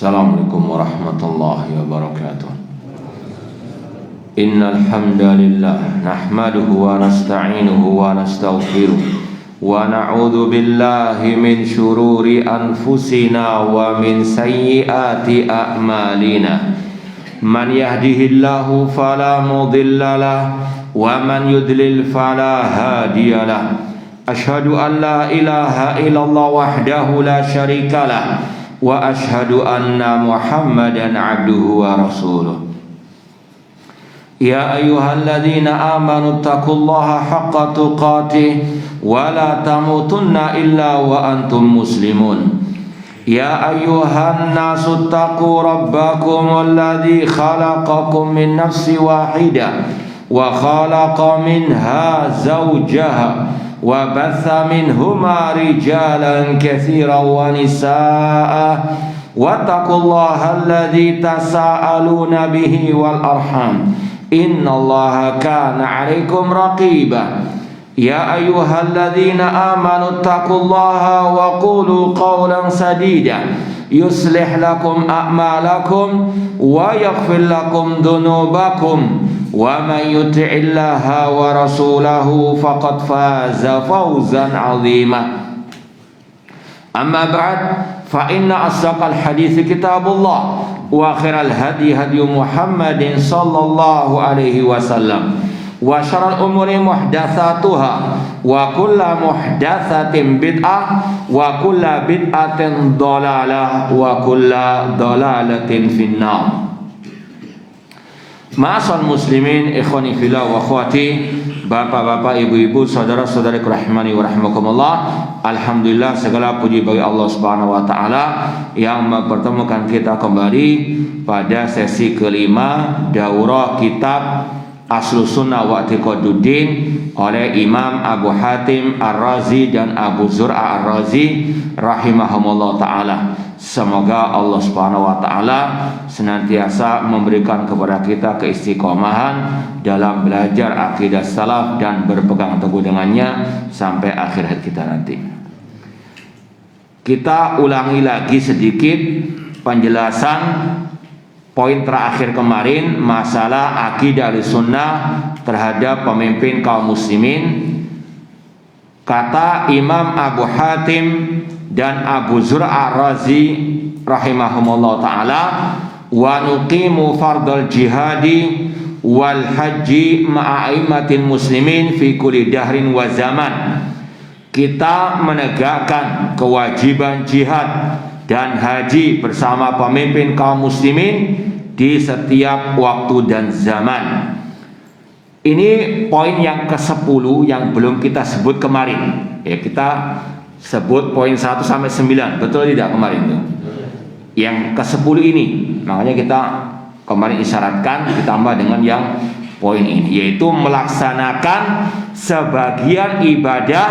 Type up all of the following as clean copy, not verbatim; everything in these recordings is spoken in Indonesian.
Assalamualaikum warahmatullahi wabarakatuh. Innal hamdalillah nahmaduhu wa nasta'inuhu wa nastaghfiruh wa na'udzu billahi min syururi anfusina wa min sayyiati a'malina. Man yahdihillahu fala mudhillalah wa man yudlil fala hadiyalah. Asyhadu an la ilaha illallah wahdahu la syarikalah wa ashhadu anna Muhammadan abduhu wa rasuluh. Ya ayyuhalladzina amanu taqullaha haqqa tuqatih wa la tamutunna illa wa antum muslimun. Ya ayyuhan nasu taqu rabbakum alladzi khalaqakum min nafsin wahidah wa khalaqa minha zawjaha wa batha minhuma rijalan katsiran wa nisaa wattaqullaha alladzi tasaaluna bihi wal arham innallaha kana 'alaikum raqiba. Ya ayyuhalladzina amanu taqullaha wa qulu qawlan sadida yuslih lakum a'malakum wa yaghfir lakum dhunubakum wa man yuti'illaha wa rasulahu faqad faza fawzan 'azima. Amma ba'd, fa inna asdaqal hadits kitabullah wa khairal hadi hadi Muhammadin sallallahu alaihi wasallam wa syarrul umuri muhdatsatuha wa kullu muhdatsatin bid'ah wa kullu bid'atin dhalalah wa kullu dhalalatin finnar. Ma'asal muslimin, ikhwani fillah wa akhwati, bapak-bapak, ibu-ibu, saudara-saudariku rahimani wa rahimakumullah. Alhamdulillah, segala puji bagi Allah Subhanahu wa taala yang mempertemukan kita kembali pada sesi kelima daurah kitab Aslus Sunnah wa I'tiqaduddin oleh Imam Abu Hatim Ar-Razi dan Abu Zur'ah Ar-Razi rahimahumullah ta'ala. Semoga Allah Subhanahu wa ta'ala senantiasa memberikan kepada kita keistiqomahan dalam belajar akidah salaf dan berpegang teguh dengannya sampai akhir hayat kita nanti. Kita ulangi lagi sedikit penjelasan poin terakhir kemarin, masalah akidah Ahlussunnah terhadap pemimpin kaum muslimin. Kata Imam Abu Hatim dan Abu Zur'ah Ar-Razi rahimahumullah ta'ala, wa nuqimu fardal jihadi wal haji ma'aimatin muslimin fi kulli dahrin wa zaman. Kita menegakkan kewajiban jihad dan haji bersama pemimpin kaum muslimin di setiap waktu dan zaman. Ini poin yang ke-10 yang belum kita sebut kemarin. Ya, kita sebut poin 1 sampai 9. Betul tidak kemarin tuh? Yang ke-10 ini. Makanya kita kemarin isyaratkan ditambah dengan yang poin ini, yaitu melaksanakan sebagian ibadah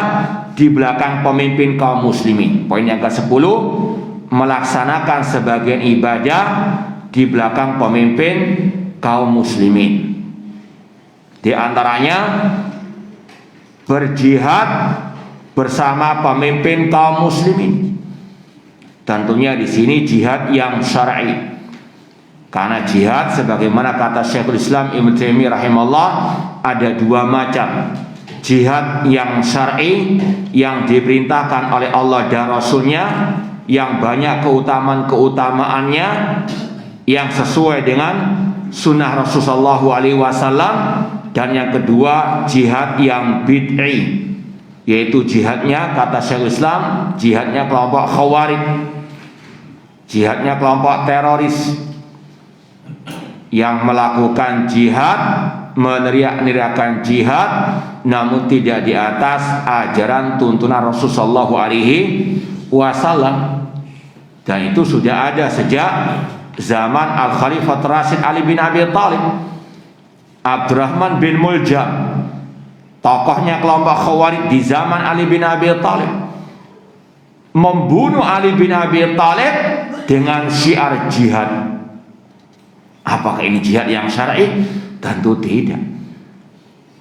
di belakang pemimpin kaum muslimin. Poin yang ke-10, melaksanakan sebagian ibadah di belakang pemimpin kaum muslimin. Di antaranya berjihad bersama pemimpin kaum muslimin. Tentunya di sini jihad yang syar'i. Karena jihad sebagaimana kata Syekhul Islam Ibnu Taimiyah rahimahullah ada dua macam. Jihad yang syar'i yang diperintahkan oleh Allah dan Rasulnya, yang banyak keutamaan-keutamaannya, yang sesuai dengan sunnah Rasulullah SAW. Dan yang kedua, jihad yang bid'i, yaitu jihadnya kata Syekhul Islam, jihadnya kelompok khawarij, jihadnya kelompok teroris yang melakukan jihad, meneriak-neriakan jihad, namun tidak di atas ajaran tuntunan Rasulullah SAW. Dan itu sudah ada sejak zaman Al-Khalifah Rasyid Ali bin Abi Thalib. Abdurrahman bin Muljam, tokohnya kelompok Khawarij di zaman Ali bin Abi Thalib, membunuh Ali bin Abi Thalib dengan syiar jihad. Apakah ini jihad yang syar'i? Tentu tidak.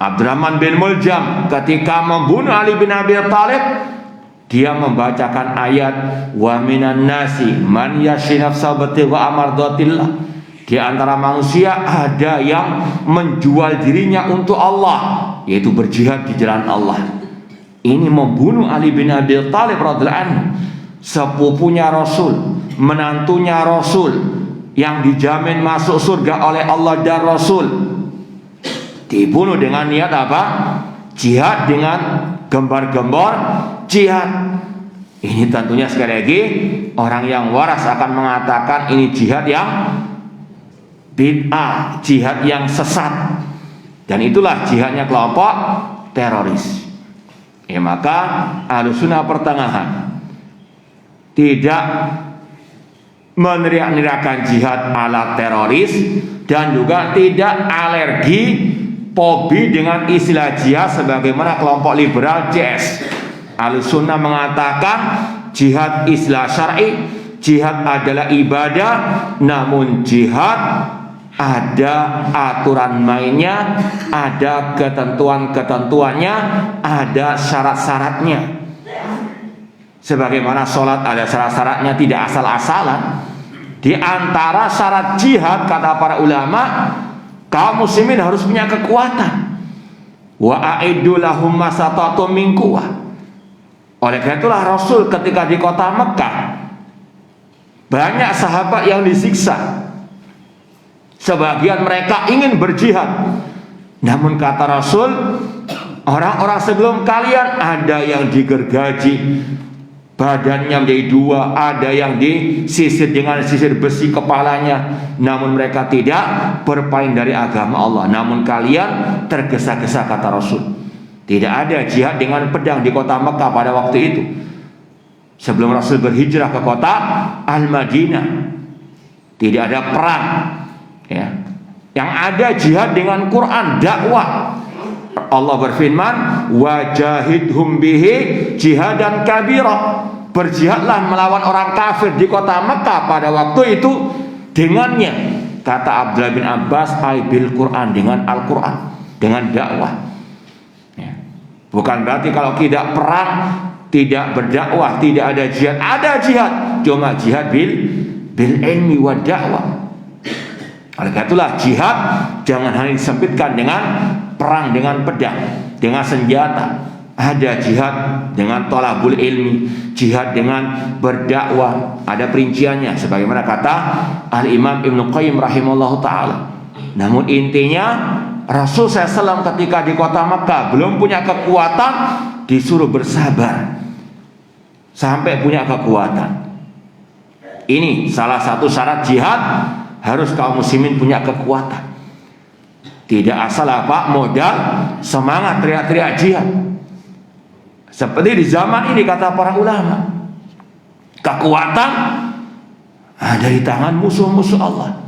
Abdurrahman bin Muljam ketika membunuh Ali bin Abi Thalib Dia membacakan ayat wa minan nasi man yashri nafsahu wa amardatillah. Di antara manusia ada yang menjual dirinya untuk Allah, yaitu berjihad di jalan Allah. Ini membunuh Ali bin Abi Thalib radhiyallahu anhu, sepupunya Rasul, menantunya Rasul, yang dijamin masuk surga oleh Allah dan Rasul. Dibunuh dengan niat apa? Jihad, dengan gembar-gembor jihad. Ini tentunya sekali lagi orang yang waras akan mengatakan ini jihad yang bid'ah, jihad yang sesat, dan itulah jihadnya kelompok teroris. Maka Ahlussunnah pertengahan tidak meneriak-neriakan jihad ala teroris, dan juga tidak alergi fobi dengan istilah jihad sebagaimana kelompok liberal CS. Ahlussunnah mengatakan jihad istilah syar'i, jihad adalah ibadah, namun jihad ada aturan mainnya, ada ketentuan-ketentuannya, ada syarat-syaratnya. Sebagaimana sholat ada syarat-syaratnya, tidak asal-asalan. Di antara syarat jihad, kata para ulama, kaum muslimin harus punya kekuatan. Wa a'iddu lahum masata'tum min quwwah. Oleh karena itulah Rasul ketika di kota Mekah, banyak sahabat yang disiksa. Sebagian mereka ingin berjihad, namun kata Rasul, orang-orang sebelum kalian ada yang digergaji, badannya menjadi dua, ada yang disisir dengan sisir besi kepalanya, namun mereka tidak berpaling dari agama Allah. Namun kalian tergesa-gesa, kata Rasul. Tidak ada jihad dengan pedang di kota Mekah pada waktu itu, sebelum Rasul berhijrah ke kota Al-Madinah. Tidak ada perang, ya. Yang ada jihad dengan Quran, dakwah. Allah berfirman, wajahidhum bihi jihadan kabira. Berjihadlah melawan orang kafir di kota Mekah pada waktu itu dengannya, kata Abdullah bin Abbas, bil Quran, dengan Al-Quran, dengan dakwah. Ya. Bukan berarti kalau tidak perang, tidak berdakwah, tidak ada jihad. Ada jihad, cuma jihad bil ilmi wa dakwah. Oleh karena itulah jihad jangan hanya disempitkan dengan perang dengan pedang, dengan senjata. Ada jihad dengan thalabul ilmi, jihad dengan berdakwah, ada perinciannya sebagaimana kata Al-Imam Ibnu Qayyim rahimahullahu taala. Namun intinya Rasul SAW ketika di kota Makkah belum punya kekuatan, disuruh bersabar sampai punya kekuatan. Ini salah satu syarat jihad, harus kaum muslimin punya kekuatan. Tidak asal apa modal semangat teriak-teriak jihad. Seperti di zaman ini kata para ulama, kekuatan ada di tangan musuh-musuh Allah.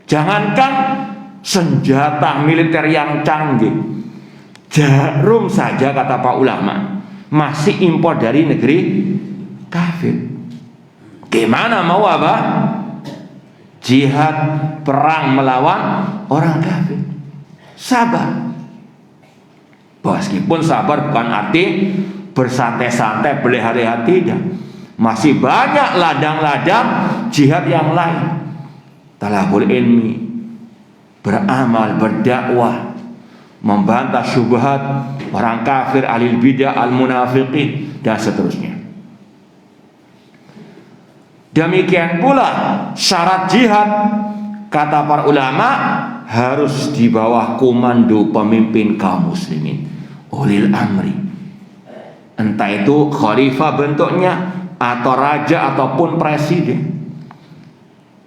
Jangankan senjata militer yang canggih, jarum saja kata para ulama masih impor dari negeri kafir. Gimana mau apa? Jihad, perang melawan orang kafir. Sabar. Meskipun sabar bukan arti bersantai-santai, berleha-leha, tidak. Masih banyak ladang-ladang jihad yang lain. Talabul ilmi, beramal, berdakwah, membantah syubhat orang kafir, alil bidah, al munafiqin, dan seterusnya. Demikian pula syarat jihad, kata para ulama, harus di bawah komando pemimpin kaum muslimin, ulil amri. Entah itu khalifah bentuknya, atau raja ataupun presiden.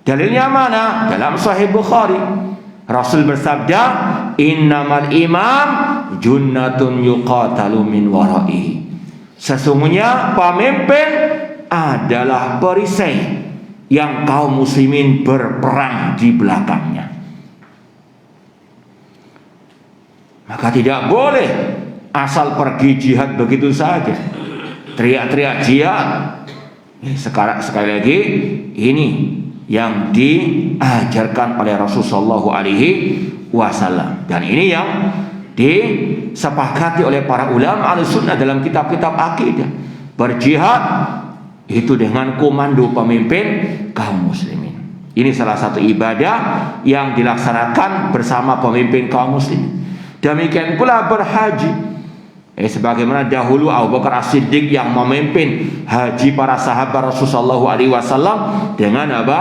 Dalilnya mana? Dalam Sahih Bukhari, Rasul bersabda, innamal imam junnatun yuqatalu min wara'ihi. Sesungguhnya pemimpin adalah perisai yang kaum muslimin berperang di belakangnya. Maka tidak boleh asal pergi jihad begitu saja, teriak-teriak jihad. Sekarang sekali lagi, ini yang diajarkan oleh Rasulullah SAW, dan ini yang disepakati oleh para ulama Ahlussunnah dalam kitab-kitab akidah. Berjihad itu dengan komando pemimpin kaum muslimin. Ini salah satu ibadah yang dilaksanakan bersama pemimpin kaum muslimin. Demikian pula berhaji. Sebagaimana dahulu Abu Bakar As-Siddiq yang memimpin haji para sahabat Rasulullah SAW dengan apa?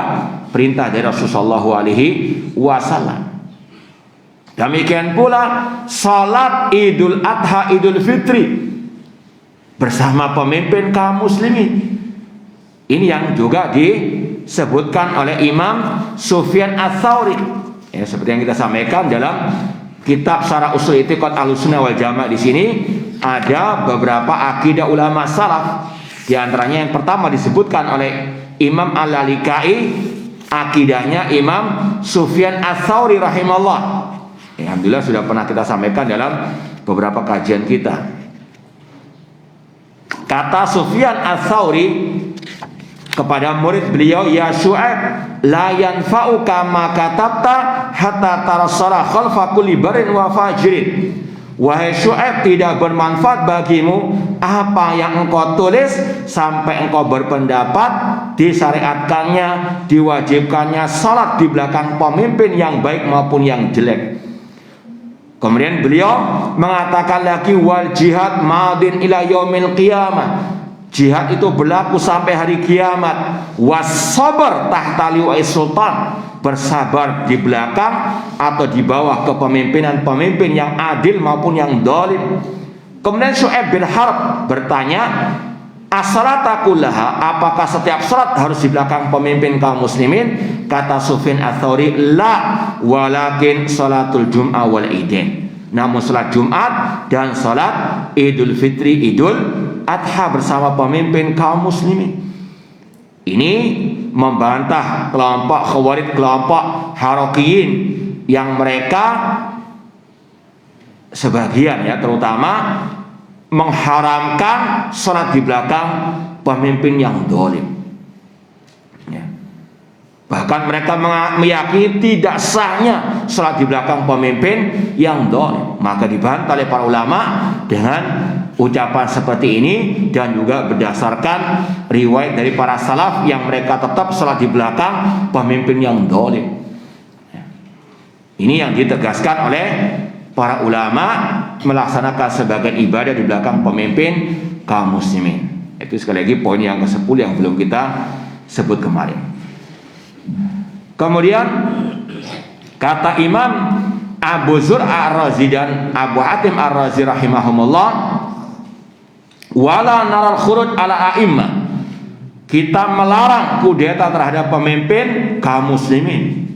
Perintah dari Rasulullah SAW. Demikian pula salat Idul Adha, Idul Fitri bersama pemimpin kaum muslimin. Ini yang juga disebutkan oleh Imam Sufyan Ats-Tsauri. Seperti yang kita sampaikan dalam kitab Syarah Ushul I'tiqad Ahlussunnah wal Jamaah, di sini ada beberapa akidah ulama salaf. Di antaranya yang pertama disebutkan oleh Imam Al-Lalikai, akidahnya Imam Sufyan Ats-Tsauri rahimahullah. Alhamdulillah sudah pernah kita sampaikan dalam beberapa kajian kita. Kata Sufyan Ats-Tsauri kepada murid beliau, ya Syu'aib, la yanfa'uka ma katabta hatta tarassala khalfa kulli barin wa fajirin. Wahai Syu'aib, tidak bermanfaat bagimu apa yang engkau tulis sampai engkau berpendapat disyariatkannya, diwajibkannya salat di belakang pemimpin yang baik maupun yang jelek. Kemudian beliau mengatakan lagi, wal jihad madin ila yaumil qiyamah. Jihad itu berlaku sampai hari kiamat. Was-sabr tahta liwa'is sultan, bersabar di belakang atau di bawah kepemimpinan pemimpin yang adil maupun yang zalim. Kemudian Syu'aib bin Harb bertanya, as-salata kullaha, apakah setiap salat harus di belakang pemimpin kaum muslimin? Kata Sufyan Ats-Tsauri, la, walakin salatul jum'ah wal idain. Namun salat Jumat dan salat Idul Fitri, Idul Adha bersama pemimpin kaum muslimin. Ini membantah kelompok Khawarij, kelompok Harakiyin yang mereka sebagian terutama mengharamkan salat di belakang pemimpin yang zalim. Bahkan mereka meyakini tidak sahnya salat di belakang pemimpin yang zalim. Maka dibantah oleh para ulama dengan ucapan seperti ini, dan juga berdasarkan riwayat dari para salaf yang mereka tetap salat di belakang pemimpin yang zalim. Ini yang ditegaskan oleh para ulama melaksanakan sebagian ibadah di belakang pemimpin kaum muslimin. Itu sekali lagi poin yang ke-10 yang belum kita sebut kemarin. Kemudian kata Imam Abu Zur'a Ar-Razi dan Abu Hatim Ar-Razi rahimahumullah, wala naral khuruj ala a'immah, kita melarang kudeta terhadap pemimpin kaum muslimin.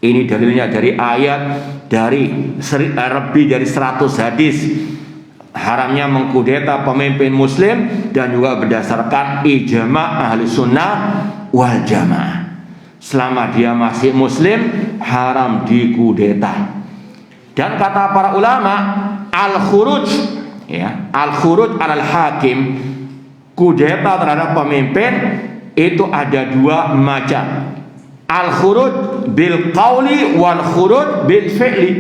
Ini dalilnya dari ayat, dari lebih dari 100 hadis haramnya mengkudeta pemimpin muslim, dan juga berdasarkan ijma' ahli sunnah wal jamaah. Selama dia masih muslim, haram dikudeta. Dan kata para ulama, al-khuruj al-khuruj alal hakim, kudeta terhadap pemimpin itu ada dua macam. Al-khuruj bil qawli wal khuruj bil fi'li.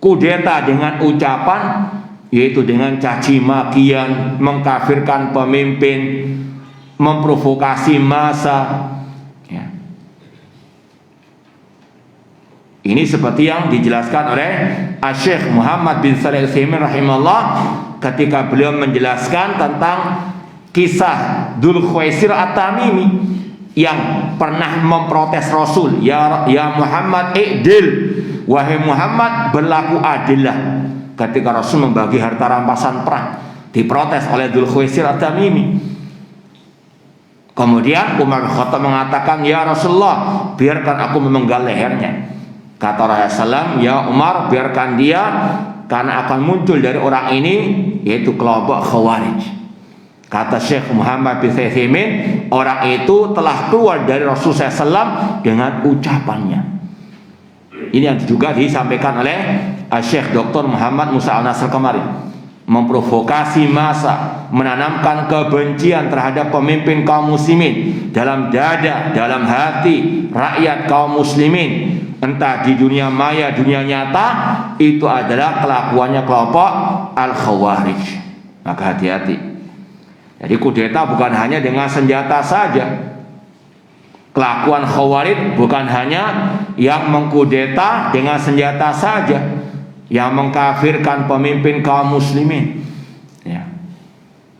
Kudeta dengan ucapan, yaitu dengan caci makian, mengkafirkan pemimpin, memprovokasi massa. Ini seperti yang dijelaskan oleh Syekh Muhammad bin Shalih Al-Utsaimin rahimahullah ketika beliau menjelaskan tentang kisah Dzul Khuwaisir At-Tamimi yang pernah memprotes Rasul, ya Muhammad i'dil, wahai Muhammad berlaku adillah, ketika Rasul membagi harta rampasan perang. Diprotes oleh Dzul Khuwaisir At-Tamimi. Kemudian Umar bin Khattab mengatakan, ya Rasulullah, biarkan aku memenggal lehernya. Kata Rasulullah, ya Umar, biarkan dia, karena akan muncul dari orang ini yaitu kelompok Khawarij. Kata Syekh Muhammad bin Shalih Al-Utsaimin, orang itu telah keluar dari Rasulullah SAW dengan ucapannya. Ini yang juga disampaikan oleh Syekh Dr. Muhammad Musa Al-Nasr kemarin. Memprovokasi massa, menanamkan kebencian terhadap pemimpin kaum muslimin dalam dada, dalam hati rakyat kaum muslimin, entah di dunia maya, dunia nyata, itu adalah kelakuannya kelompok Al-Khawarij. Maka hati-hati. Jadi kudeta bukan hanya dengan senjata saja. Kelakuan Khawarij bukan hanya yang mengkudeta dengan senjata saja, yang mengkafirkan pemimpin kaum muslimin. Ya.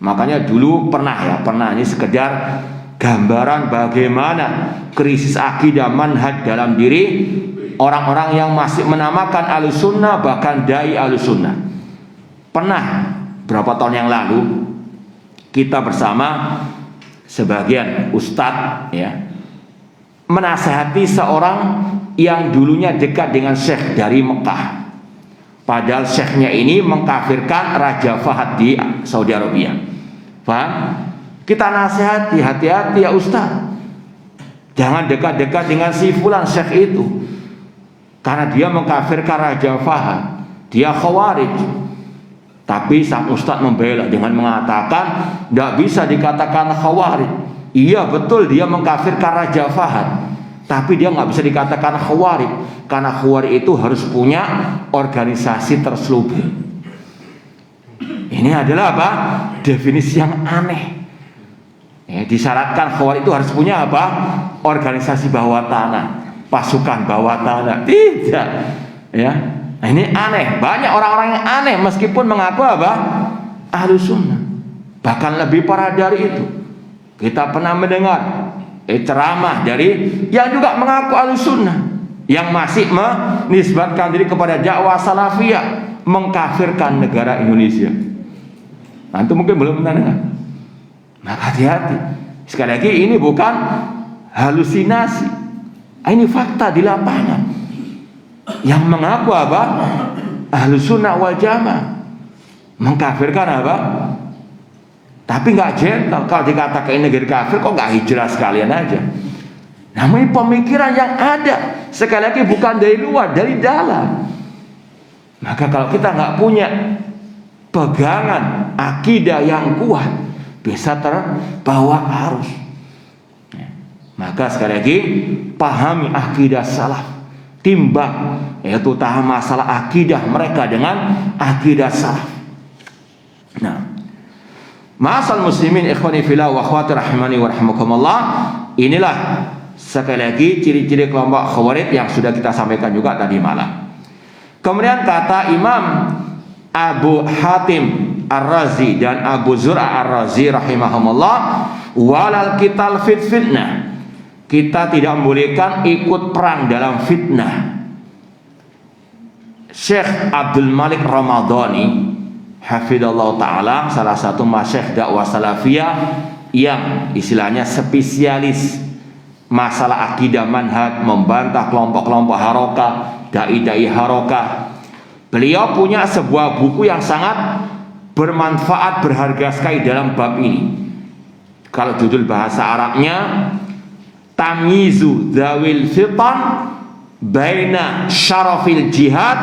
Makanya dulu pernah ini sekedar gambaran bagaimana krisis akidah manhaj dalam diri orang-orang yang masih menamakan Ahlussunnah, bahkan dai Ahlussunnah. Pernah berapa tahun yang lalu kita bersama sebagian ustadz menasehati seorang yang dulunya dekat dengan syekh dari Mekah. Padahal syekhnya ini mengkafirkan Raja Fahad di Saudi Arabia. Paham? Kita nasihati, hati-hati ya ustaz, jangan dekat-dekat dengan si fulan syekh itu, karena dia mengkafirkan Raja Fahad, dia Khawarij. Tapi sang ustaz membela dengan mengatakan tidak bisa dikatakan Khawarij. Iya betul dia mengkafirkan Raja Fahad, tapi dia nggak bisa dikatakan Khawarij, karena Khawarij itu harus punya organisasi terselubung. Ini adalah apa? Definisi yang aneh. Disyaratkan Khawarij itu harus punya apa? Organisasi bawah tanah, pasukan bawah tanah. Tidak, ya. Nah, ini aneh. Banyak orang-orang yang aneh meskipun mengaku apa? Ahlussunnah. Bahkan lebih parah dari itu. Kita pernah mendengar ceramah dari yang juga mengaku Ahlussunnah, yang masih menisbatkan diri kepada dakwah salafiyah, mengkafirkan negara Indonesia. Nah, itu mungkin belum pernah dengar. Maka hati-hati. Sekali lagi ini bukan halusinasi, ini fakta di lapangan. Yang mengaku apa? Ahlussunnah wal Jamaah, mengkafirkan apa? Tapi nggak gentle. Kalau dikatakan ini negeri kafir, kok nggak hijrah sekalian aja? Namun ini pemikiran yang ada, sekali lagi bukan dari luar, dari dalam. Maka kalau kita nggak punya pegangan akidah yang kuat, bisa terbawa arus. Maka sekali lagi pahami akidah salaf, timbang yaitu tahap masalah akidah mereka dengan akidah salaf. Nah, ma'asal muslimin ikhwani fillah wa akhwati rahimani wa rahimakumullah, inilah sekali lagi ciri-ciri kelompok Khawarij yang sudah kita sampaikan juga tadi malam. Kemudian kata Imam Abu Hatim Ar-Razi dan Abu Zur'ah Ar-Razi rahimahumullah, walal qital fitnah, kita tidak membolehkan ikut perang dalam fitnah. Syekh Abdul Malik Ramadhani hafidhallahu ta'ala, salah satu masyayikh dakwah salafiyah yang istilahnya spesialis masalah akidah manhaj, membantah kelompok-kelompok harokah, dai-dai harokah. Beliau punya sebuah buku yang sangat bermanfaat, berharga sekali dalam bab ini. Kalau judul bahasa Arabnya Tamyizu Dzawil Fitan Baina Syarafil Jihad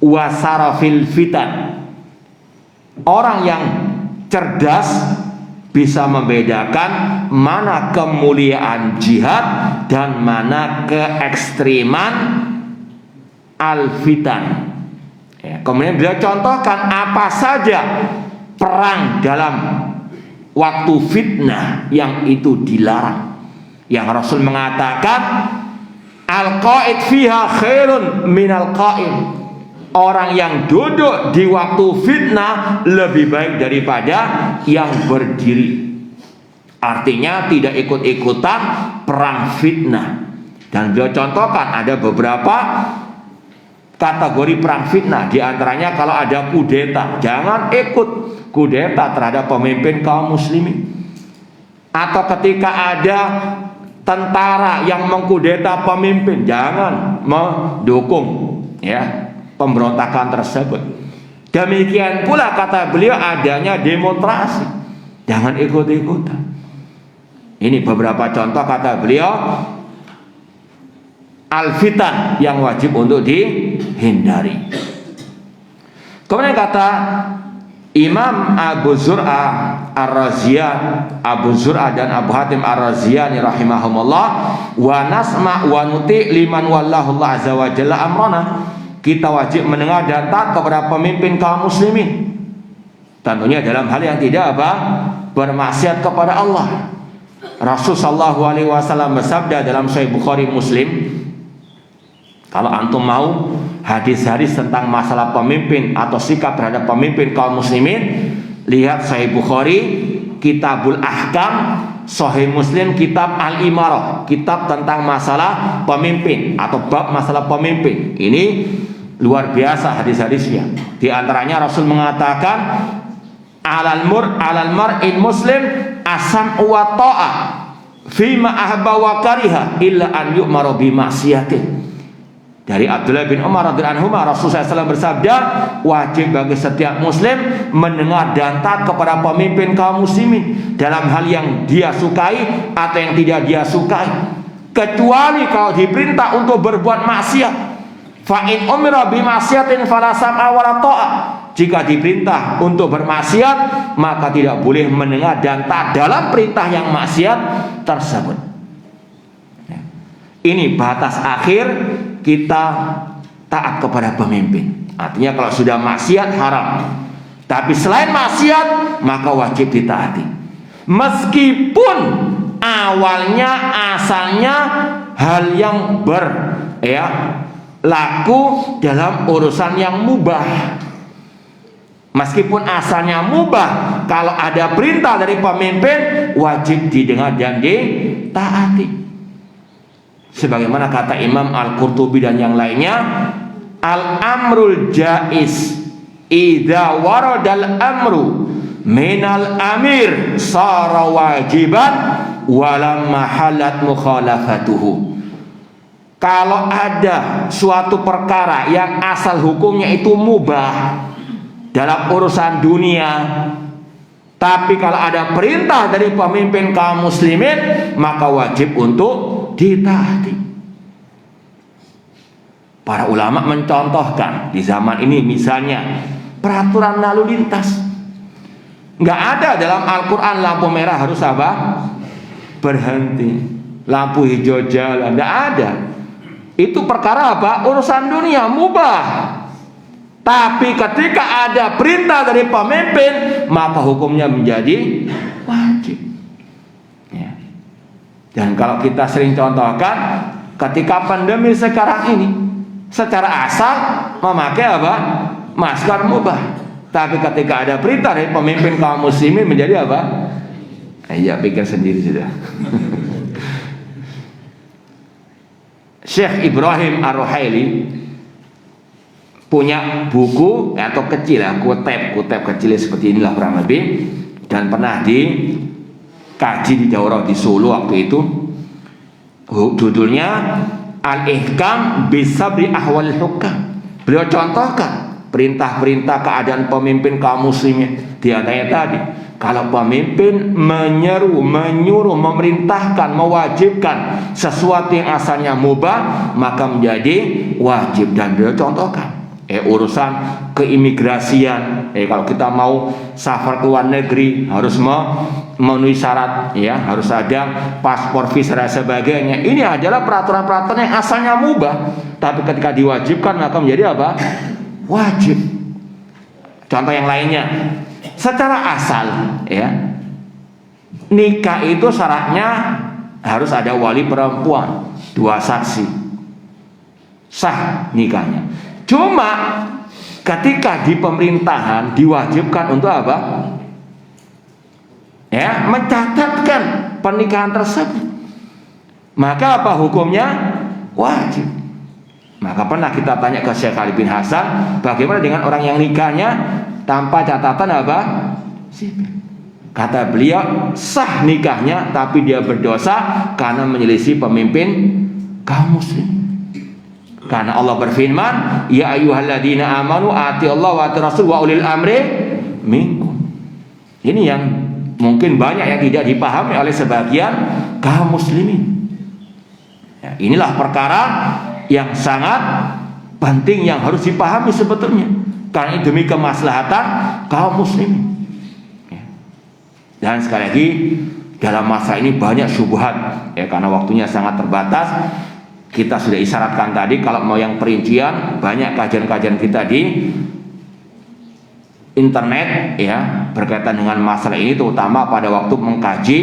wa Sarafil Fitan. Orang yang cerdas bisa membedakan mana kemuliaan jihad dan mana keekstriman al-fitan. Kemudian beliau contohkan apa saja perang dalam waktu fitnah yang itu dilarang. Yang Rasul mengatakan al-qa'id fiha khairun minal qa'im. Orang yang duduk di waktu fitnah lebih baik daripada yang berdiri. Artinya tidak ikut-ikutan perang fitnah. Dan beliau contohkan ada beberapa kategori perang fitnah. Di antaranya kalau ada kudeta, jangan ikut kudeta terhadap pemimpin kaum muslimin. Atau ketika ada tentara yang mengkudeta pemimpin, jangan mendukung pemberontakan tersebut. Demikian pula kata beliau adanya demonstrasi, jangan ikut-ikutan. Ini beberapa contoh kata beliau al-fitan yang wajib untuk dihindari. Kemudian kata Imam Abu Zur'ah Abu Zur'ah dan Abu Hatim Ar-Raziyani rahimahumullah, wa nasma wa nuti liman wallahu Allah azza wa jalla amrana. Kita wajib mendengar dan taat kepada pemimpin kaum muslimin, tentunya dalam hal yang tidak bermaksiat kepada Allah. Rasul sallallahu alaihi wasallam bersabda dalam Sahih Bukhari Muslim, kalau antum mau hadis-hadis tentang masalah pemimpin atau sikap terhadap pemimpin kaum muslimin, lihat Sahih Bukhari Kitabul Ahkam, Sahih Muslim Kitab Al-Imarah, kitab tentang masalah pemimpin atau bab masalah pemimpin. Ini luar biasa hadis-hadisnya. Di antaranya Rasul mengatakan, alal mar'in muslim asam wa ta'ah fima ahba wa kariha illa an yu'maru bi ma'siyatin. Dari Abdullah bin Umar radhiyallahu anhu, Rasulullah SAW bersabda, wajib bagi setiap muslim mendengar dan taat kepada pemimpin kaum muslimin dalam hal yang dia sukai atau yang tidak dia sukai, kecuali kalau diperintah untuk berbuat maksiat. Fa in umira bi maksiatin fala sam'a wala ta'ah. Jika diperintah untuk bermaksiat, maka tidak boleh mendengar dan taat dalam perintah yang maksiat tersebut. Ini batas akhir kita taat kepada pemimpin. Artinya kalau sudah maksiat haram, tapi selain maksiat maka wajib ditaati, meskipun awalnya asalnya hal yang laku dalam urusan yang mubah. Meskipun asalnya mubah, kalau ada perintah dari pemimpin wajib didengar dan ditaati. Sebagaimana kata Imam Al-Qurtubi dan yang lainnya, al-amrul jaiz idza waradal amru minal amir sara wajiban walam mahalat mukhalafatuhu. Kalau ada suatu perkara yang asal hukumnya itu mubah dalam urusan dunia, tapi kalau ada perintah dari pemimpin kaum muslimin, maka wajib untuk ditaati. Para ulama mencontohkan di zaman ini, misalnya peraturan lalu lintas, nggak ada dalam Al-Quran lampu merah harus berhenti, lampu hijau jalan, nggak ada. Itu perkara urusan dunia mubah. Tapi ketika ada perintah dari pemimpin, maka hukumnya menjadi wajib. Ya. Dan kalau kita sering contohkan, ketika pandemi sekarang ini, secara asal memakai masker mubah. Tapi ketika ada perintah dari pemimpin kaum muslimin menjadi ya pikir sendiri sudah. Syekh Ibrahim Ar-Ruhaili punya buku atau kecil kutip kecil seperti inilah kurang lebih, dan pernah dikaji di daurah di Solo waktu itu. Judulnya Al-Ihkam Bisabri Ahwal Hukam. Beliau contohkan perintah-perintah keadaan pemimpin kaum muslimin. Di antaranya tadi, kalau pemimpin menyeru, menyuruh, memerintahkan, mewajibkan sesuatu yang asalnya mubah, maka menjadi wajib. Dan beliau contohkan urusan keimigrasian, kalau kita mau safar ke luar negeri harus memenuhi syarat, harus ada paspor, visa dan sebagainya. Ini adalah peraturan-peraturan yang asalnya mubah, tapi ketika diwajibkan maka menjadi wajib. Contoh yang lainnya, secara asal nikah itu syaratnya harus ada wali perempuan, 2 saksi, sah nikahnya. Cuma ketika di pemerintahan diwajibkan untuk mencatatkan pernikahan tersebut, maka hukumnya? Wajib. Maka pernah kita tanya ke Syekh Ali bin Hasan, bagaimana dengan orang yang nikahnya tanpa catatan sipil? Kata beliau, sah nikahnya, tapi dia berdosa karena menyelisih pemimpin kaum muslim. Karena Allah berfirman, ya ayyuhalladzina amanu atiillaha wa atiur wa ulil amri minkum. Ini yang mungkin banyak yang tidak dipahami oleh sebagian kaum muslimin. Inilah perkara yang sangat penting yang harus dipahami sebetulnya. karena ini demi kemaslahatan kaum muslimin. Dan sekali lagi, dalam masa ini banyak syubhat, ya, karena waktunya sangat terbatas. Kita sudah isyaratkan tadi, kalau mau yang perincian, banyak kajian-kajian kita di internet, ya, berkaitan dengan masalah ini, terutama pada waktu mengkaji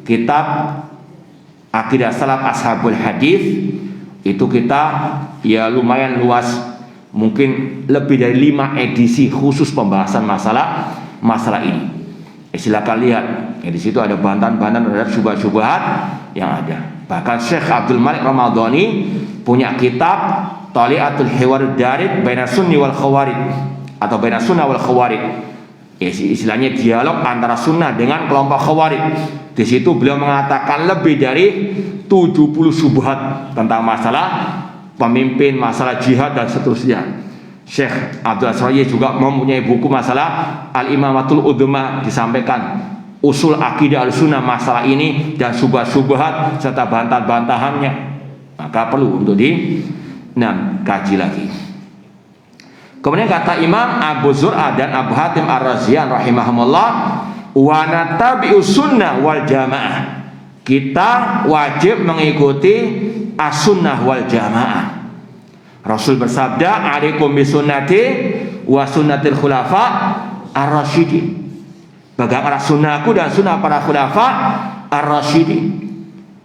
kitab Aqidah Salaf Ashabul Hadis. Itu kita ya lumayan luas, mungkin lebih dari 5 edisi khusus pembahasan masalah ini. Silakan lihat, ya, di situ ada bantahan-bantahan terhadap syubhat-syubhat yang ada. Bahkan Syekh Abdul Malik Ramadhani punya kitab Thali'atul Hiwar Darid Baina Sunni wal Khawarij, atau Baina Sunnah wal Khawarij. Ya, istilahnya dialog antara sunnah dengan kelompok Khawarij. Di situ beliau mengatakan lebih dari 70 syubhat tentang masalah pemimpin, masalah jihad dan seterusnya. Syekh Abdul Asraji juga mempunyai buku masalah Al-Imamatul Udhma, disampaikan usul akidah al-sunnah masalah ini dan syubhat-syubhat serta bantahan-bantahannya. Maka perlu untuk kaji lagi. Kemudian kata Imam Abu Zur'ah dan Abu Hatim Ar-Razian rahimahumullah, wa natabi'us sunnah wal jamaah. Kita wajib mengikuti as-sunnah wal jamaah. Rasul bersabda, alaikum bisunnati wa sunnatil khulafa ar-rasyidin. Peganglah sunnahku dan sunnah para khulafa ar-rasyidin.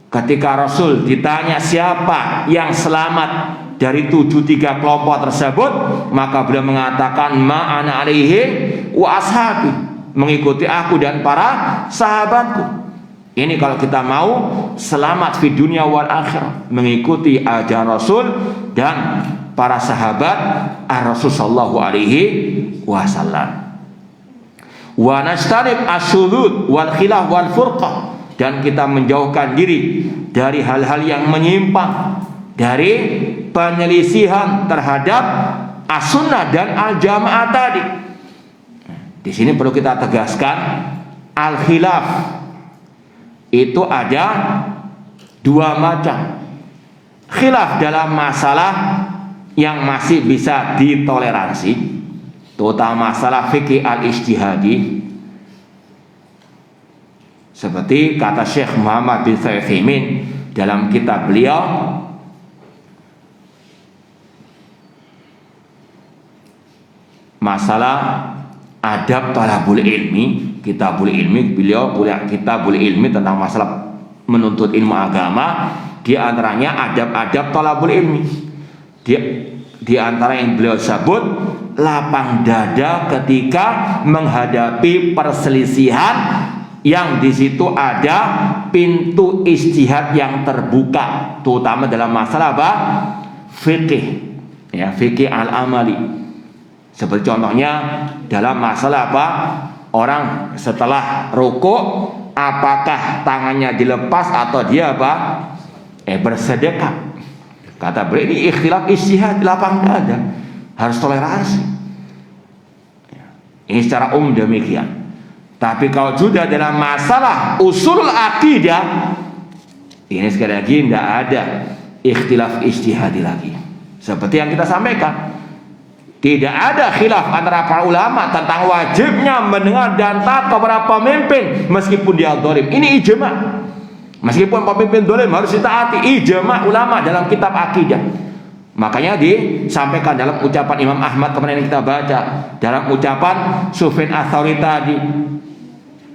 Ketika Rasul ditanya siapa yang selamat dari 73 kelompok tersebut, maka beliau mengatakan ma'ana alaihi wa ashabi, mengikuti aku dan para sahabatku. Ini kalau kita mau selamat di dunia wal akhirah, mengikuti ajaran Rasul dan para sahabat ar-Rasul sallallahu alaihi wasallam. Wa nastanib asyudud wal khilaf wal furqah, dan kita menjauhkan diri dari hal-hal yang menyimpang, dari penyelisihan terhadap as-sunnah dan al-jamaah tadi. Di sini perlu kita tegaskan, al-khilaf itu ada 2 macam. Khilaf dalam masalah yang masih bisa ditoleransi, terutama masalah fikih al-ijtihadi, seperti kata Syekh Muhammad bin Utsaimin dalam kitab beliau masalah adab talabul ilmi, kitabul ilmi. Beliau punya kitabul ilmi tentang masalah menuntut ilmu agama. Di antaranya adab-adab talabul ilmi. Di antara yang beliau sebut, lapang dada ketika menghadapi perselisihan yang di situ ada pintu ijtihad yang terbuka, terutama dalam masalah apa? Fikih, ya, fikih al-amali. Seperti contohnya dalam masalah apa? Orang setelah rukuk, apakah tangannya dilepas atau dia apa? Bersedekah. Kata beliau, ini ikhtilaf ijtihad, lapang dada, harus toleransi. Ini secara umum demikian. Tapi kalau sudah dalam masalah usul akidah, ini sekali lagi tidak ada ikhtilaf ijtihadi lagi. Seperti yang kita sampaikan, tidak ada khilaf antara para ulama tentang wajibnya mendengar dan taat kepada pemimpin meskipun dia zalim. Ini ijma'. Meskipun pemimpin zalim harus ditaati, ijma' ulama dalam kitab akidah. Makanya disampaikan dalam ucapan Imam Ahmad kemarin yang kita baca, dalam ucapan Sufyan Ats-Tsauri tadi,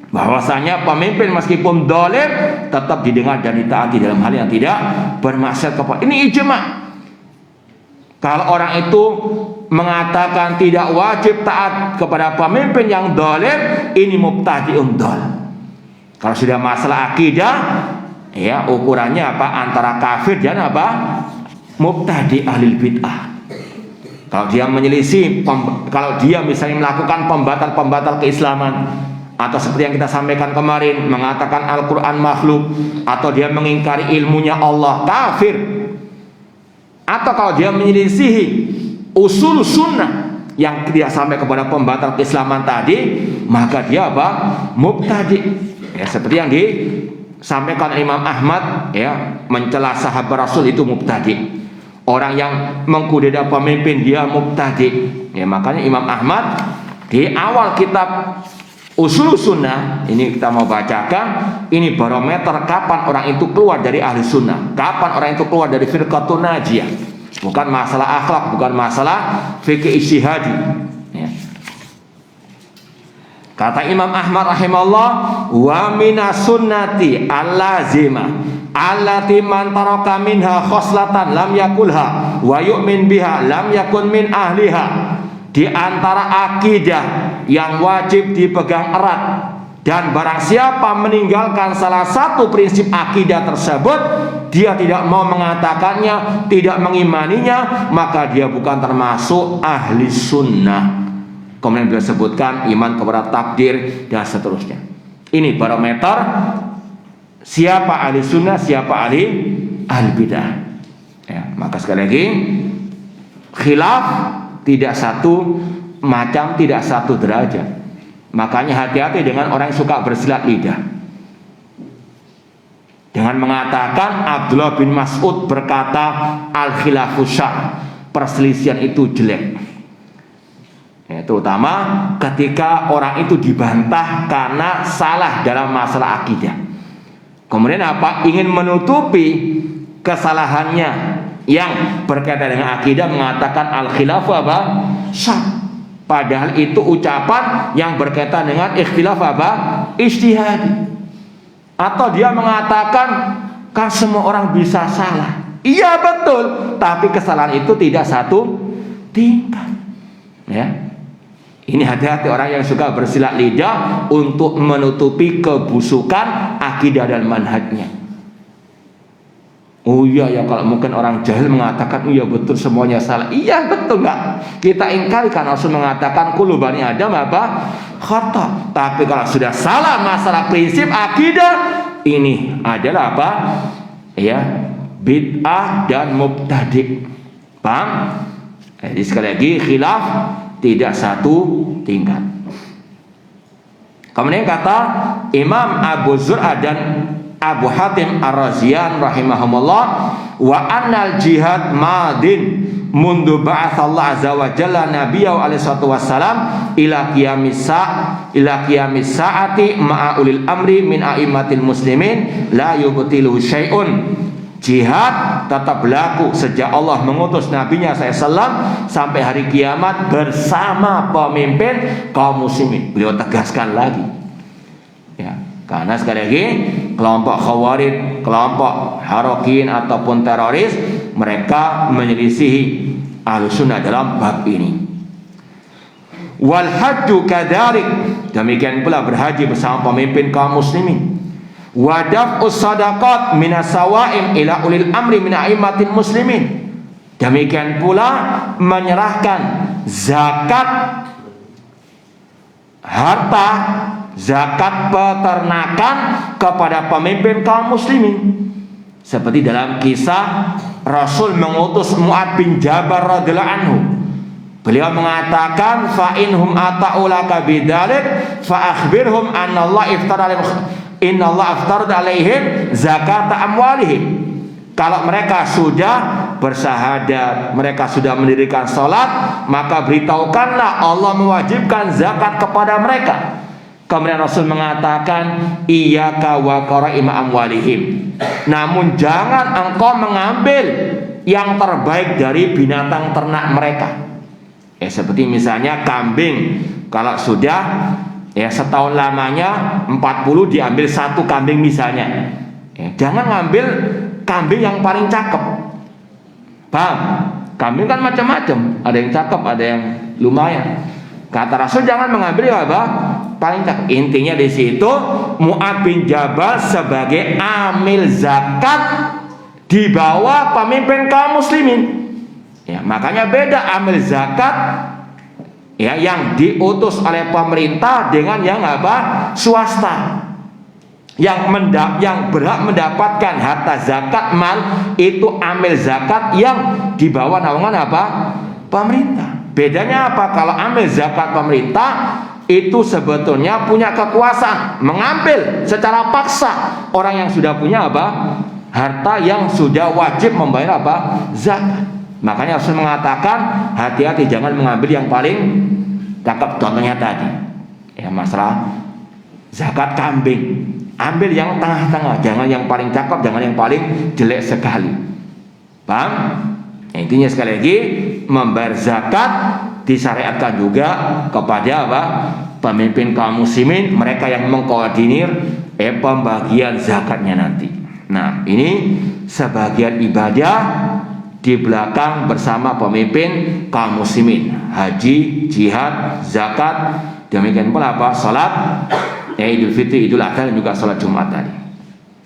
bahwasanya pemimpin meskipun zalim tetap didengar dan ditaati dalam hal yang tidak bermaksiat kepada. Ini ijma'. Kalau orang itu mengatakan tidak wajib taat kepada pemimpin yang zalim, ini mubtadi'un dhal. Kalau sudah masalah akidah, ya, ukurannya apa? Antara kafir dan apa? Mubtadi' ahlil bid'ah. Kalau dia menyelisih, kalau dia misalnya melakukan pembatal-pembatal keislaman, atau seperti yang kita sampaikan kemarin, mengatakan Al-Quran makhluk, atau dia mengingkari ilmunya Allah, kafir. Atau kalau dia menyelisihi usul sunnah yang dia sampai kepada pembatal keislaman tadi, maka dia apa? Mubtadi'. Ya, seperti yang disampaikan Imam Ahmad, ya, mencela sahabat Rasul itu mubtadi'. orang yang mengkudeta pemimpin dia mubtadi. Ya, makanya Imam Ahmad di awal kitab Usul Sunnah ini kita mau bacakan, ini barometer kapan orang itu keluar dari ahli sunnah, kapan orang itu keluar dari firqatun najiyah. Bukan masalah akhlak, bukan masalah fikih ijtihadi. Ya. Kata Imam Ahmad rahimahullah, wa minas sunnati allazimah allati man taraka minha khoslatan lam yakulha wa yu'min biha lam yakun min ahliha. Di antara akidah yang wajib dipegang erat, dan barang siapa meninggalkan salah satu prinsip akidah tersebut, dia tidak mau mengatakannya, tidak mengimaninya, maka dia bukan termasuk ahli sunnah. Kemudian beliau sebutkan iman kepada takdir dan seterusnya. Ini barometer siapa ahli sunnah, siapa ahli bidah. Ya, maka sekali lagi, khilaf tidak satu macam, tidak satu derajat. Makanya hati-hati dengan orang yang suka bersilat lidah dengan mengatakan Abdullah bin Mas'ud berkata al-khilafu syarr, perselisihan itu jelek. Ya, terutama ketika orang itu dibantah karena salah dalam masalah akidah. Kemudian apa? Ingin menutupi kesalahannya yang berkaitan dengan akidah, mengatakan al-khilafu apa? Syarr. Padahal itu ucapan yang berkaitan dengan ikhtilaf apa? Ijtihadi. Atau dia mengatakan kan semua orang bisa salah. Iya betul, tapi kesalahan itu tidak satu tingkat. Ya. Ini hati-hati orang yang suka bersilat lidah untuk menutupi kebusukan akidah dan manhajnya. Oh iya ya, kalau mungkin orang jahil mengatakan iya betul semuanya salah. Iya betul, enggak kita ingkari karena Rasul mengatakan kullu bani Adam apa? Khata. Tapi kalau sudah salah masalah prinsip akidah, ini adalah apa? Ya, bid'ah dan mubtadi'. Paham? Jadi sekali lagi khilaf tidak satu tingkat. Kemudian kata Imam Abu Zur'ah dan Abu Hatim Ar-Razian rahimahumullah, wa annal jihad madin mundu ba'atsallahu azza wa jalla nabiyahu alaihi salatu wassalam ila qiyamis saati ma'a ulil amri min a'immatil muslimin la yubtilu syai'un. Jihad tetap berlaku sejak Allah mengutus nabinya SAW sampai hari kiamat bersama pemimpin kaum muslimin. Beliau tegaskan lagi, ya, karena sekali lagi kelompok khawarij, kelompok harokin ataupun teroris, mereka menyelisihi Ahlussunnah dalam bab ini. Wal hajju kadzalik, demikian pula berhaji bersama pemimpin kaum muslimin. Wa daf'us sadaqat minas sawaim ila ulil amri min a'immatil muslimin, demikian pula menyerahkan zakat harta, zakat peternakan kepada pemimpin kaum muslimin. Seperti dalam kisah Rasul mengutus Mu'ad bin Jabal radhiyallahu anhu. Beliau mengatakan fa inhum ata'ulaka bidzalik fa akhbirhum anna Allah iftarada alaihim zakat amwalihim. Kalau mereka sudah bersahadat, mereka sudah mendirikan salat, maka beritahukanlah Allah mewajibkan zakat kepada mereka. Kemudian Rasul mengatakan iyyaka wa qaraima amwalihim, namun jangan engkau mengambil yang terbaik dari binatang ternak mereka. Seperti misalnya kambing, kalau sudah setahun lamanya 40 diambil satu kambing misalnya. Jangan ngambil kambing yang paling cakep. Paham? Kambing kan macam-macam, ada yang cakep, ada yang lumayan. Kata Rasul jangan mengambil apa? Paling cakep. Intinya di situ Mu'ad bin Jabal sebagai amil zakat di bawah pemimpin kaum muslimin. Ya, makanya beda amil zakat yang diutus oleh pemerintah dengan yang apa? Swasta. Yang berhak mendapatkan harta zakat mal itu amil zakat yang di bawah naungan apa? Pemerintah. Bedanya apa? Kalau amil zakat pemerintah itu sebetulnya punya kekuasaan mengambil secara paksa orang yang sudah punya apa? Harta yang sudah wajib membayar apa? Zakat. Makanya Rasul mengatakan hati-hati jangan mengambil yang paling cakep. Contohnya tadi ya masalah zakat kambing, ambil yang tengah-tengah, jangan yang paling cakep, jangan yang paling jelek sekali. Paham? Intinya sekali lagi, membayar zakat disyariatkan juga kepada apa? Pemimpin kaum muslimin, mereka yang mengkoordinir pembagian zakatnya nanti. Nah, ini sebagian ibadah di belakang bersama pemimpin kaum muslimin, haji, jihad, zakat, demikian pula apa? Salat Idul Fitri, Idul Adha, dan juga salat Jumat tadi.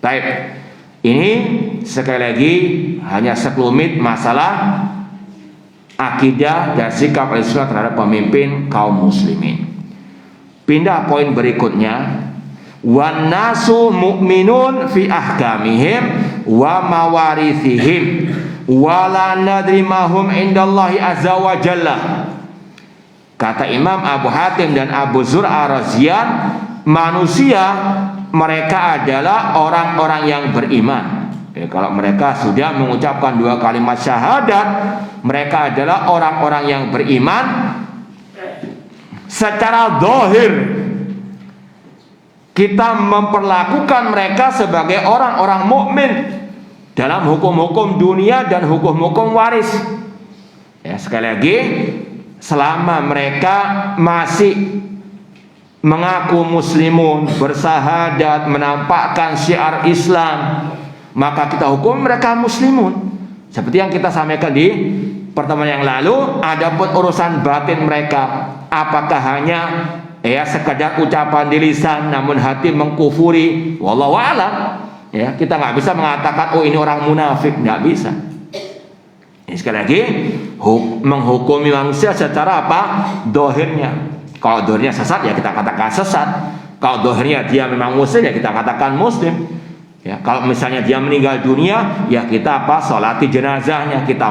Baik. Ini sekali lagi hanya sekelumit masalah akidah dan sikap Islam terhadap pemimpin kaum muslimin. Pindah poin berikutnya, wan nasu mu'minun fi ahkamihim wa mawarithihim wa la nadri ma hum indallahi azza wa jalla. Kata Imam Abu Hatim dan Abu Zur'a Razian, manusia mereka adalah orang-orang yang beriman. Kalau mereka sudah mengucapkan 2 kalimat syahadat, mereka adalah orang-orang yang beriman secara zahir. Kita memperlakukan mereka sebagai orang-orang mukmin dalam hukum-hukum dunia dan hukum-hukum waris. Ya, sekali lagi, selama mereka masih mengaku muslimun, bersahadat, menampakkan syiar Islam, maka kita hukum mereka muslimun. Seperti yang kita sampaikan di pertemuan yang lalu, adapun urusan batin mereka, apakah hanya sekedar ucapan di lisan namun hati mengkufuri, wallahu a'lam. Ya, kita nggak bisa mengatakan oh ini orang munafik, nggak bisa. Ini sekali lagi menghukumi manusia secara apa? Dohirnya. Kalau dohirnya sesat ya kita katakan sesat. Kalau dohirnya dia memang muslim ya kita katakan muslim. Ya, kalau misalnya dia meninggal dunia ya kita apa? Sholati jenazahnya, kita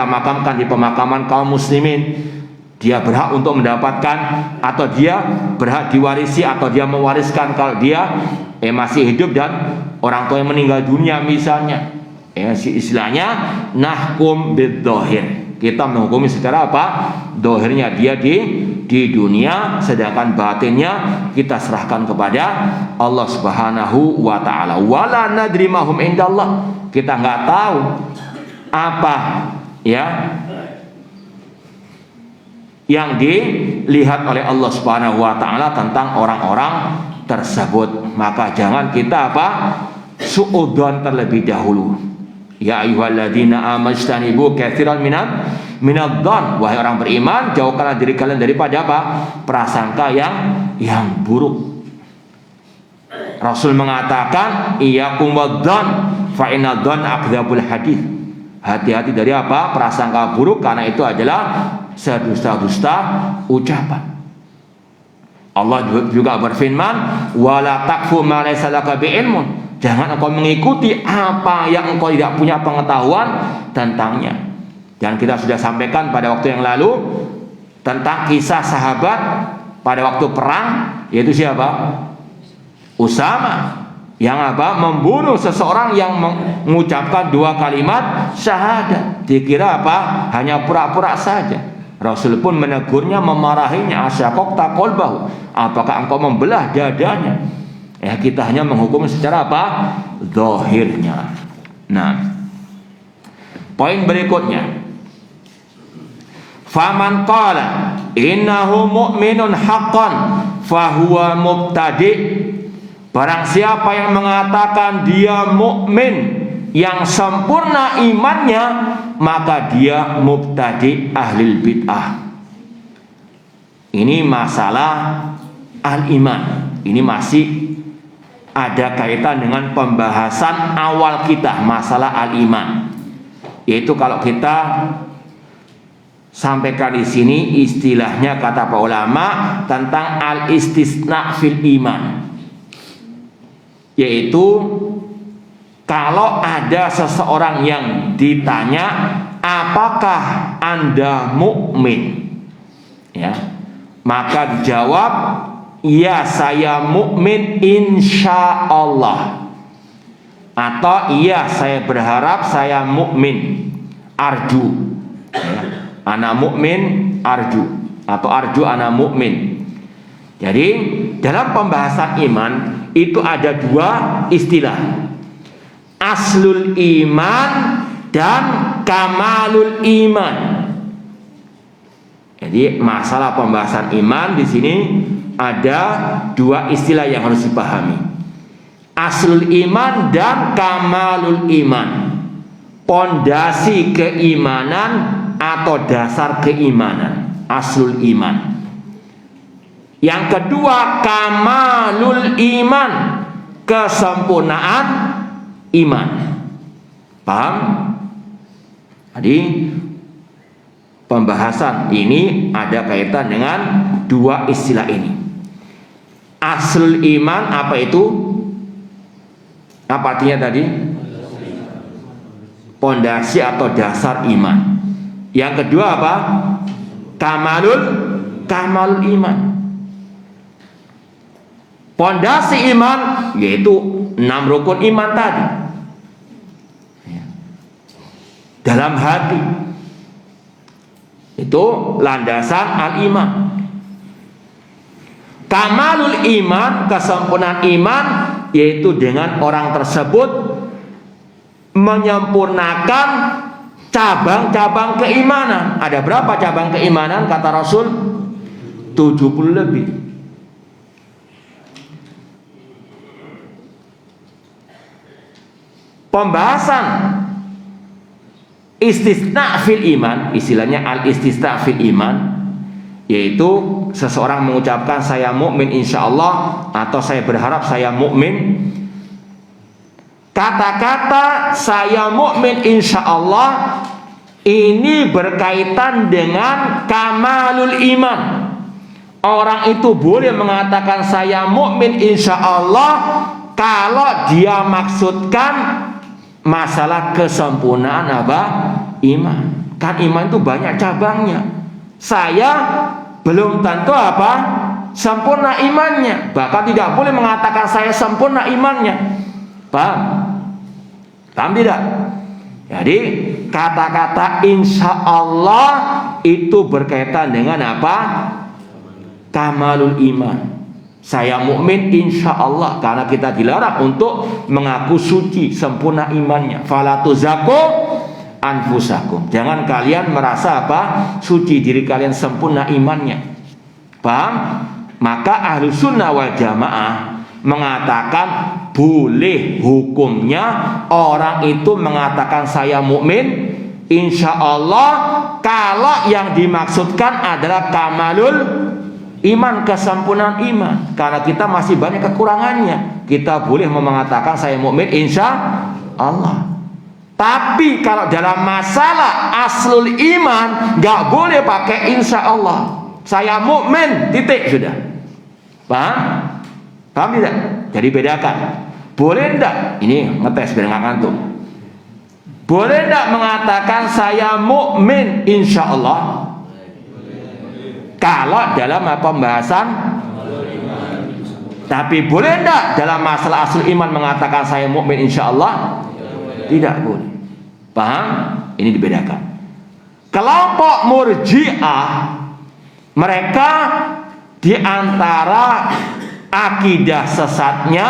makamkan di pemakaman kaum muslimin. Dia berhak untuk mendapatkan atau dia berhak diwarisi atau dia mewariskan kalau dia masih hidup dan orang tua yang meninggal dunia misalnya. Istilahnya nahkum bid-dohir. Kita menghukumi secara apa? Dohirnya dia di dunia, sedangkan batinnya kita serahkan kepada Allah Subhanahu wa taala. Wala nadri mahum indallah. Kita nggak tahu apa ya yang dilihat oleh Allah Subhanahu wa taala tentang orang-orang tersebut. Maka jangan kita apa? Suudzon terlebih dahulu. Ya ayyuhalladzina amajtanibu katsiran minadh-dhann, wahai orang beriman, jauhkanlah diri kalian daripada apa? Prasangka yang buruk. Rasul mengatakan, iyyakum wadh-dhann fa inadh-dhann akdzabul hadits. Hati-hati dari apa? Prasangka buruk, karena itu adalah sedusta-dusta ucapan. Allah juga berfirman, wala taqfu ma laysa laka bi'ilmun. Jangan engkau mengikuti apa yang engkau tidak punya pengetahuan tentangnya. Dan kita sudah sampaikan pada waktu yang lalu tentang kisah sahabat pada waktu perang, yaitu siapa? Usama, yang apa? Membunuh seseorang yang mengucapkan 2 kalimat syahadat. Dikira apa? Hanya pura-pura saja. Rasul pun menegurnya, memarahinya, asyaqaqta qalbahu. Apakah engkau membelah dadanya? Ya, kita hanya menghukum secara apa? Zahirnya. Nah, poin berikutnya, faman qala innahu mu'minun haqqan fahuwa mubtadi'. Barang siapa yang mengatakan dia mukmin yang sempurna imannya, maka dia mubtadi' ahlil bid'ah. Ini masalah al-iman. Ini masih ada kaitan dengan pembahasan awal kita, masalah al-iman. Yaitu kalau kita sampaikan di sini istilahnya kata para ulama tentang al-istisna fil iman. Yaitu kalau ada seseorang yang ditanya, apakah Anda mukmin? Ya, maka dijawab, ya saya mukmin insya Allah, atau iya saya berharap saya mukmin, arju, ya. Ana mukmin arju atau arju ana mukmin. Jadi dalam pembahasan iman itu ada dua istilah, aslul iman dan kamalul iman. Jadi masalah pembahasan iman di sini ada dua istilah yang harus dipahami, aslul iman dan kamalul iman. Pondasi keimanan atau dasar keimanan, aslul iman. Yang kedua kamalul iman, kesempurnaan iman. Paham? Jadi pembahasan ini ada kaitan dengan dua istilah ini. Aslul iman apa itu? Apa artinya tadi? Pondasi atau dasar iman. Yang kedua apa? Kamalul iman. Pondasi iman yaitu 6 rukun iman tadi. Dalam hati itu landasan al-iman. Kamalul iman, kesempurnaan iman, yaitu dengan orang tersebut menyempurnakan cabang-cabang keimanan. Ada berapa cabang keimanan kata Rasul? 70 lebih. Pembahasan istisna fil iman, istilahnya al-istisna fil iman, yaitu seseorang mengucapkan saya mukmin insyaallah atau saya berharap saya mukmin. Kata-kata saya mukmin insyaallah ini berkaitan dengan kamalul iman. Orang itu boleh mengatakan saya mukmin insyaallah kalau dia maksudkan masalah kesempurnaan apa? Iman. Kan iman itu banyak cabangnya. Saya belum tentu apa? Sempurna imannya. Bahkan tidak boleh mengatakan saya sempurna imannya. Paham? Paham tidak? Jadi kata-kata insya Allah itu berkaitan dengan apa? Kamalul iman. Saya mukmin insya Allah, karena kita dilarang untuk mengaku suci sempurna imannya. Fala tuzaku anfusakum. Jangan kalian merasa apa? Suci diri kalian sempurna imannya. Paham? Maka ahlu sunnah wal jamaah mengatakan boleh hukumnya orang itu mengatakan saya mukmin insya Allah kalau yang dimaksudkan adalah kamalul iman, kesempurnaan iman. Karena kita masih banyak kekurangannya, kita boleh mengatakan saya mukmin insya Allah. Tapi kalau dalam masalah aslul iman nggak boleh pakai insya Allah. Saya mukmin titik sudah. Paham? Paham tidak? Jadi bedakan. Boleh enggak? Ini ngetes biar nggak ngantuk. Boleh enggak mengatakan saya mukmin insya Allah? Kalau dalam pembahasan. Tapi boleh enggak dalam masalah aslul iman mengatakan saya mukmin insya Allah? Tidak boleh. Paham? Ini dibedakan. Kelompok Murji'ah, mereka di antara akidah sesatnya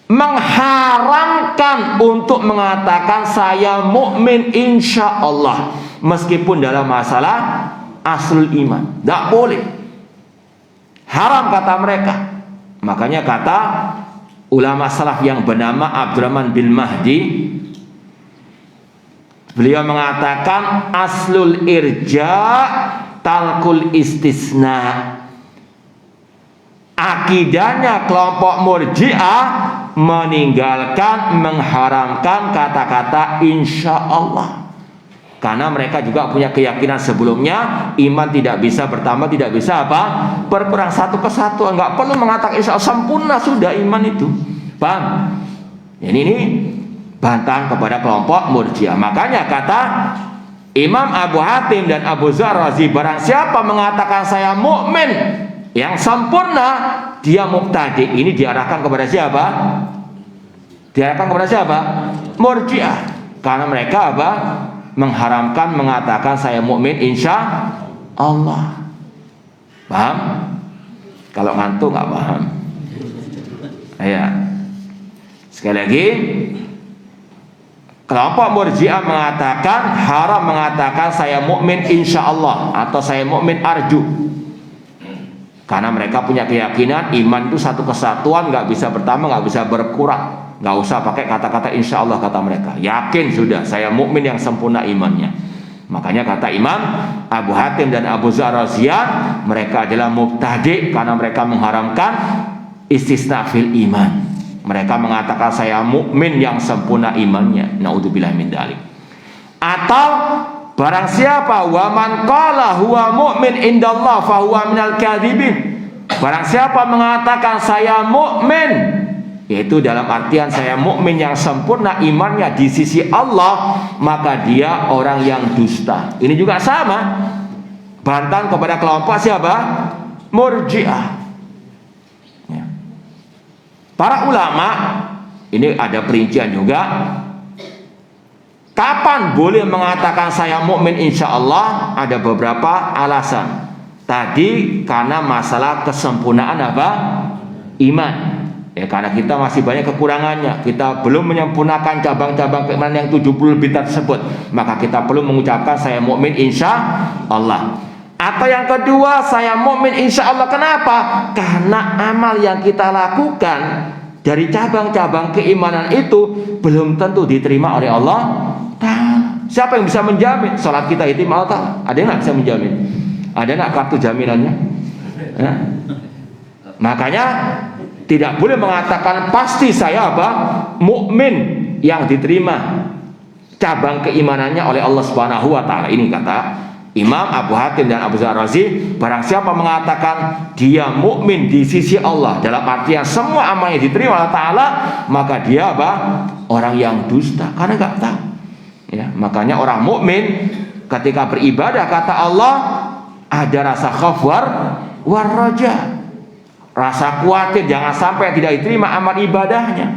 mengharamkan untuk mengatakan saya mukmin insya Allah meskipun dalam masalah aslul iman. Tidak boleh. Haram kata mereka. Makanya kata ulama salaf yang bernama Abdurrahman bin Mahdi, beliau mengatakan aslul irja talkul istisna. Akidahnya kelompok Murji'ah meninggalkan, mengharamkan kata-kata insya Allah. Karena mereka juga punya keyakinan sebelumnya iman tidak bisa bertambah, tidak bisa apa? Berkurang satu ke satu. Enggak perlu mengatakan insya Allah, sempurna sudah iman itu. Paham? Ini bantahan kepada kelompok Murji'ah. Makanya kata Imam Abu Hatim dan Abu Dzar Razi, barang siapa mengatakan saya mukmin yang sempurna, dia mubtadi. Ini diarahkan kepada siapa? Diarahkan kepada siapa? Murji'ah. Karena mereka apa? Mengharamkan mengatakan saya mukmin insya Allah. Paham? Kalau ngantuk nggak paham. Ya. Sekali lagi, kelompok Murji'ah mengatakan haram mengatakan saya mukmin insya Allah atau saya mukmin arju. Karena mereka punya keyakinan iman itu satu kesatuan, nggak bisa bertambah, nggak bisa berkurang. Nggak usah pakai kata-kata insya Allah kata mereka. Yakin sudah saya mukmin yang sempurna imannya. Makanya kata Imam Abu Hatim dan Abu Zar Razian, mereka adalah mubtadi' karena mereka mengharamkan istisna fil iman. Mereka mengatakan saya mukmin yang sempurna imannya. Naudzubillah min dzalik. Atau barang siapa wa man qala huwa mu'min indallah fa huwa minal kadzibin. Barang siapa mengatakan saya mukmin, yaitu dalam artian saya mukmin yang sempurna imannya di sisi Allah, maka dia orang yang dusta. Ini juga sama, bantahan kepada kelompok siapa? Murji'ah. Ya. Para ulama ini ada perincian juga. Kapan boleh mengatakan saya mukmin insya Allah? Ada beberapa alasan. Tadi karena masalah kesempurnaan apa? Iman. Ya, karena kita masih banyak kekurangannya, kita belum menyempurnakan cabang-cabang keimanan yang 70 lebih tersebut, maka kita perlu mengucapkan saya mukmin insya Allah. Atau yang kedua, saya mukmin insya Allah. Kenapa? Karena amal yang kita lakukan dari cabang-cabang keimanan itu belum tentu diterima oleh Allah Ta'ala. Siapa yang bisa menjamin sholat kita diterima Allah Ta'ala? Ada yang nggak bisa menjamin? Ada nggak kartu jaminannya? Ya? Makanya tidak boleh mengatakan pasti saya apa? Mukmin yang diterima cabang keimanannya oleh Allah Subhanahu wa taala. Ini kata Imam Abu Hatim dan Abu Zar Razi, barang siapa mengatakan dia mukmin di sisi Allah dalam artian semua amalnya diterima Allah Taala, maka dia apa? Orang yang dusta karena nggak tahu. Ya, makanya orang mukmin ketika beribadah kata Allah ada rasa khauf war raja. Rasa khawatir jangan sampai tidak diterima amal ibadahnya.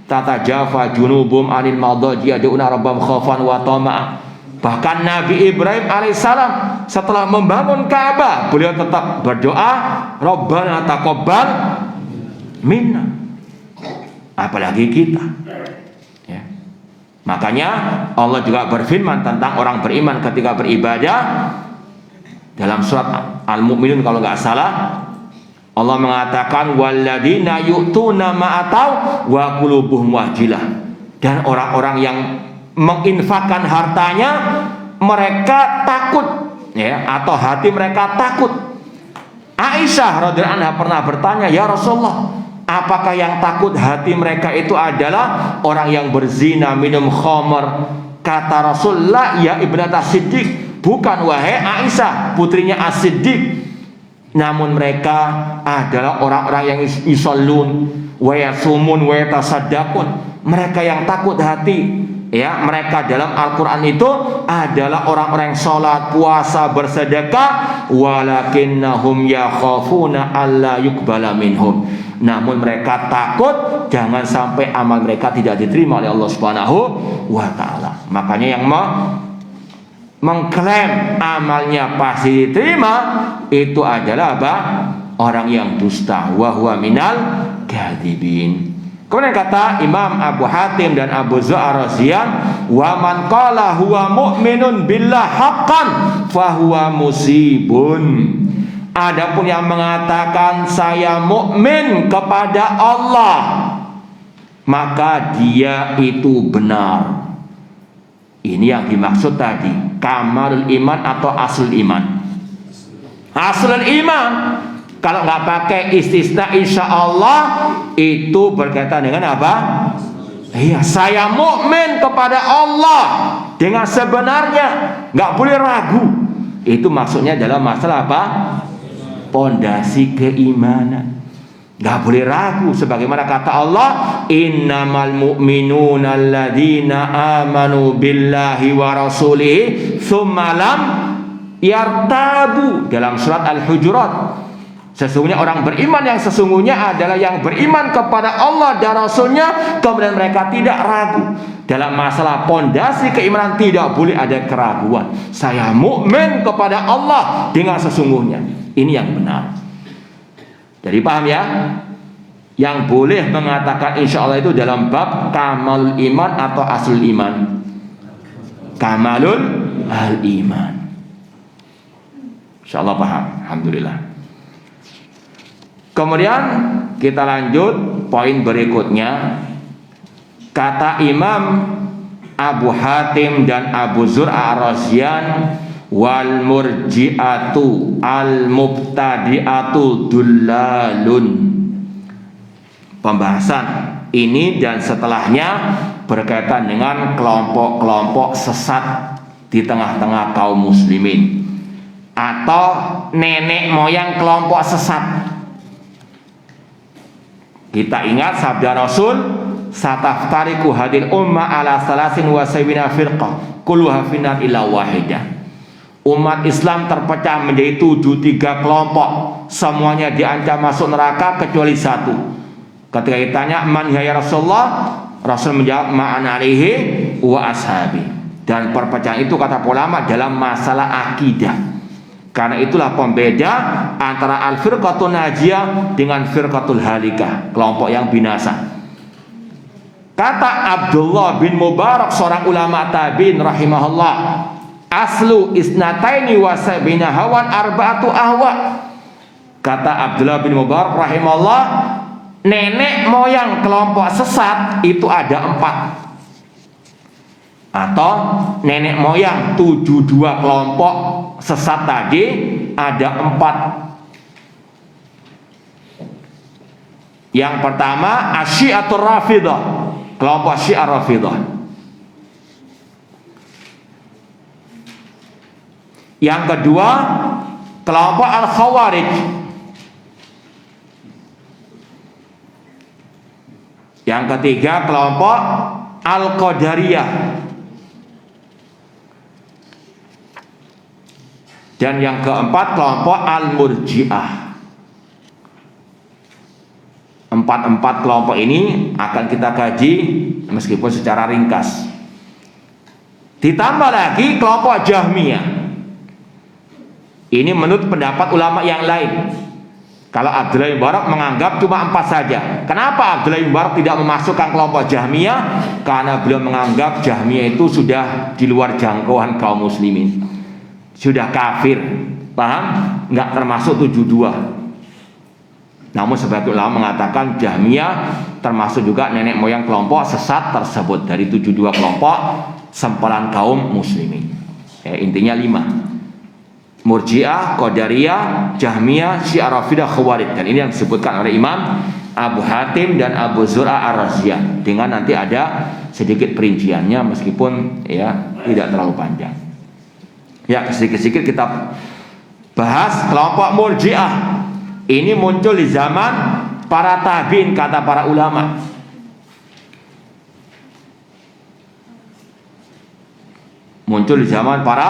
Tata jafa junubum anil madaji yad'una rabbahum khaufan wa tama'a. Bahkan Nabi Ibrahim alaihissalam setelah membangun Ka'bah, beliau tetap berdoa, Rabbana taqabbal minna. Apalagi kita. Ya. Makanya Allah juga berfirman tentang orang beriman ketika beribadah dalam surat Al-Mu'minun kalau nggak salah. Allah mengatakan walladzina yu'tuna ma'ataw wa qulubuhum wajilah. Dan orang-orang yang menginfakkan hartanya mereka takut, ya, atau hati mereka takut. Aisyah radhiyallahu anha pernah bertanya, "Ya Rasulullah, apakah yang takut hati mereka itu adalah orang yang berzina, minum khamar?" Kata Rasulullah, "Ya ibnata Siddiq, bukan wahai Aisyah, putrinya As-Siddiq. Namun mereka adalah orang-orang yang yusallun wa yasumun wa yatasaddaqun." Mereka yang takut hati, ya, mereka dalam Al-Quran itu adalah orang-orang yang sholat, puasa, bersedekah. Walakinnahum yakhafuna alla yuqbala minhum. Namun mereka takut jangan sampai amal mereka tidak diterima oleh Allah Subhanahu wa taala. Makanya yang mengklaim amalnya pasti diterima itu adalah apa? Orang yang dusta. Wa huwa minal kadzibin. Kemudian kata Imam Abu Hatim dan Abu Zar Razian, wa man qala huwa mu'minun billah haqqan fa huwa musibun. Adapun yang mengatakan saya mukmin kepada Allah, maka dia itu benar. Ini yang dimaksud tadi, kamalul iman atau aslul iman. Aslul iman kalau nggak pakai istisna insya Allah itu berkaitan dengan apa? Iya, saya mukmin kepada Allah dengan sebenarnya, nggak boleh ragu. Itu maksudnya dalam masalah apa? Pondasi keimanan. Nggak boleh ragu, sebagaimana kata Allah, innamal mu'minuna alladzina amanu billahi wa rasulihi tsumma lam yartabu dalam surat Al-Hujurat. Sesungguhnya orang beriman yang sesungguhnya adalah yang beriman kepada Allah dan Rasulnya, kemudian mereka tidak ragu. Dalam masalah pondasi keimanan tidak boleh ada keraguan. Saya mukmin kepada Allah dengan sesungguhnya. Ini yang benar. Jadi paham ya? Yang boleh mengatakan insya Allah itu dalam bab kamalul iman atau aslul iman. Kamalul al-iman. Insya Allah paham. Alhamdulillah. Kemudian kita lanjut poin berikutnya. Kata Imam Abu Hatim dan Abu Zur'a Ar-Razian, wal murji'atu al mubtadi'atu dullalun. Pembahasan ini dan setelahnya berkaitan dengan kelompok-kelompok sesat di tengah-tengah kaum muslimin, atau nenek moyang kelompok sesat. Kita ingat sabda Rasul, sataftariku hadil umma ala salasin wa sayyidina firqah kulluha finnar illa wahidah. Umat Islam terpecah menjadi 73 kelompok, semuanya diancam masuk neraka kecuali satu. Ketika ditanya, man ya Rasulullah, Rasul menjawab, ma'ana alihi wa ashabi. Dan perpecahan itu kata ulama dalam masalah akidah. Karena itulah pembeda antara al-firqatul najiyah dengan firqatul halikah, kelompok yang binasa. Kata Abdullah bin Mubarak, seorang ulama tabi'in rahimahullah, aslu isnataini wa sabina hawan arba'atu ahwa. Kata Abdullah bin Mubarak rahimahullah, nenek moyang kelompok sesat itu ada 4. Atau nenek moyang 72 kelompok sesat tadi ada 4. Yang pertama Asyi'atur Rafidah, kelompok Syiah Rafidah. Yang kedua kelompok Al-Khawarij. Yang ketiga kelompok Al-Qadariyah. Dan yang keempat kelompok Al-Murji'ah. 4 kelompok ini akan kita kaji meskipun secara ringkas. Ditambah lagi kelompok Jahmiyah. Ini menurut pendapat ulama yang lain. Kalau Abdullah bin Mubarak menganggap cuma 4 saja. Kenapa Abdullah bin Mubarak tidak memasukkan kelompok Jahmiyah? Karena beliau menganggap Jahmiyah itu sudah di luar jangkauan kaum muslimin, sudah kafir, paham? Nggak termasuk 72. Namun sebagian ulama mengatakan Jahmiyah termasuk juga nenek moyang kelompok sesat tersebut dari 72 kelompok sempalan kaum muslimin. Intinya 5: Murji'ah, Qadariyah, Jahmiyah, Syiah Rafidah, Khawarij. Dan ini yang disebutkan oleh Imam Abu Hatim dan Abu Zur'a Ar-Razian, dengan nanti ada sedikit perinciannya meskipun ya tidak terlalu panjang. Ya, sedikit-sedikit kita bahas kelompok Murji'ah. Ini muncul di zaman para tabi'in kata para ulama. Muncul di zaman para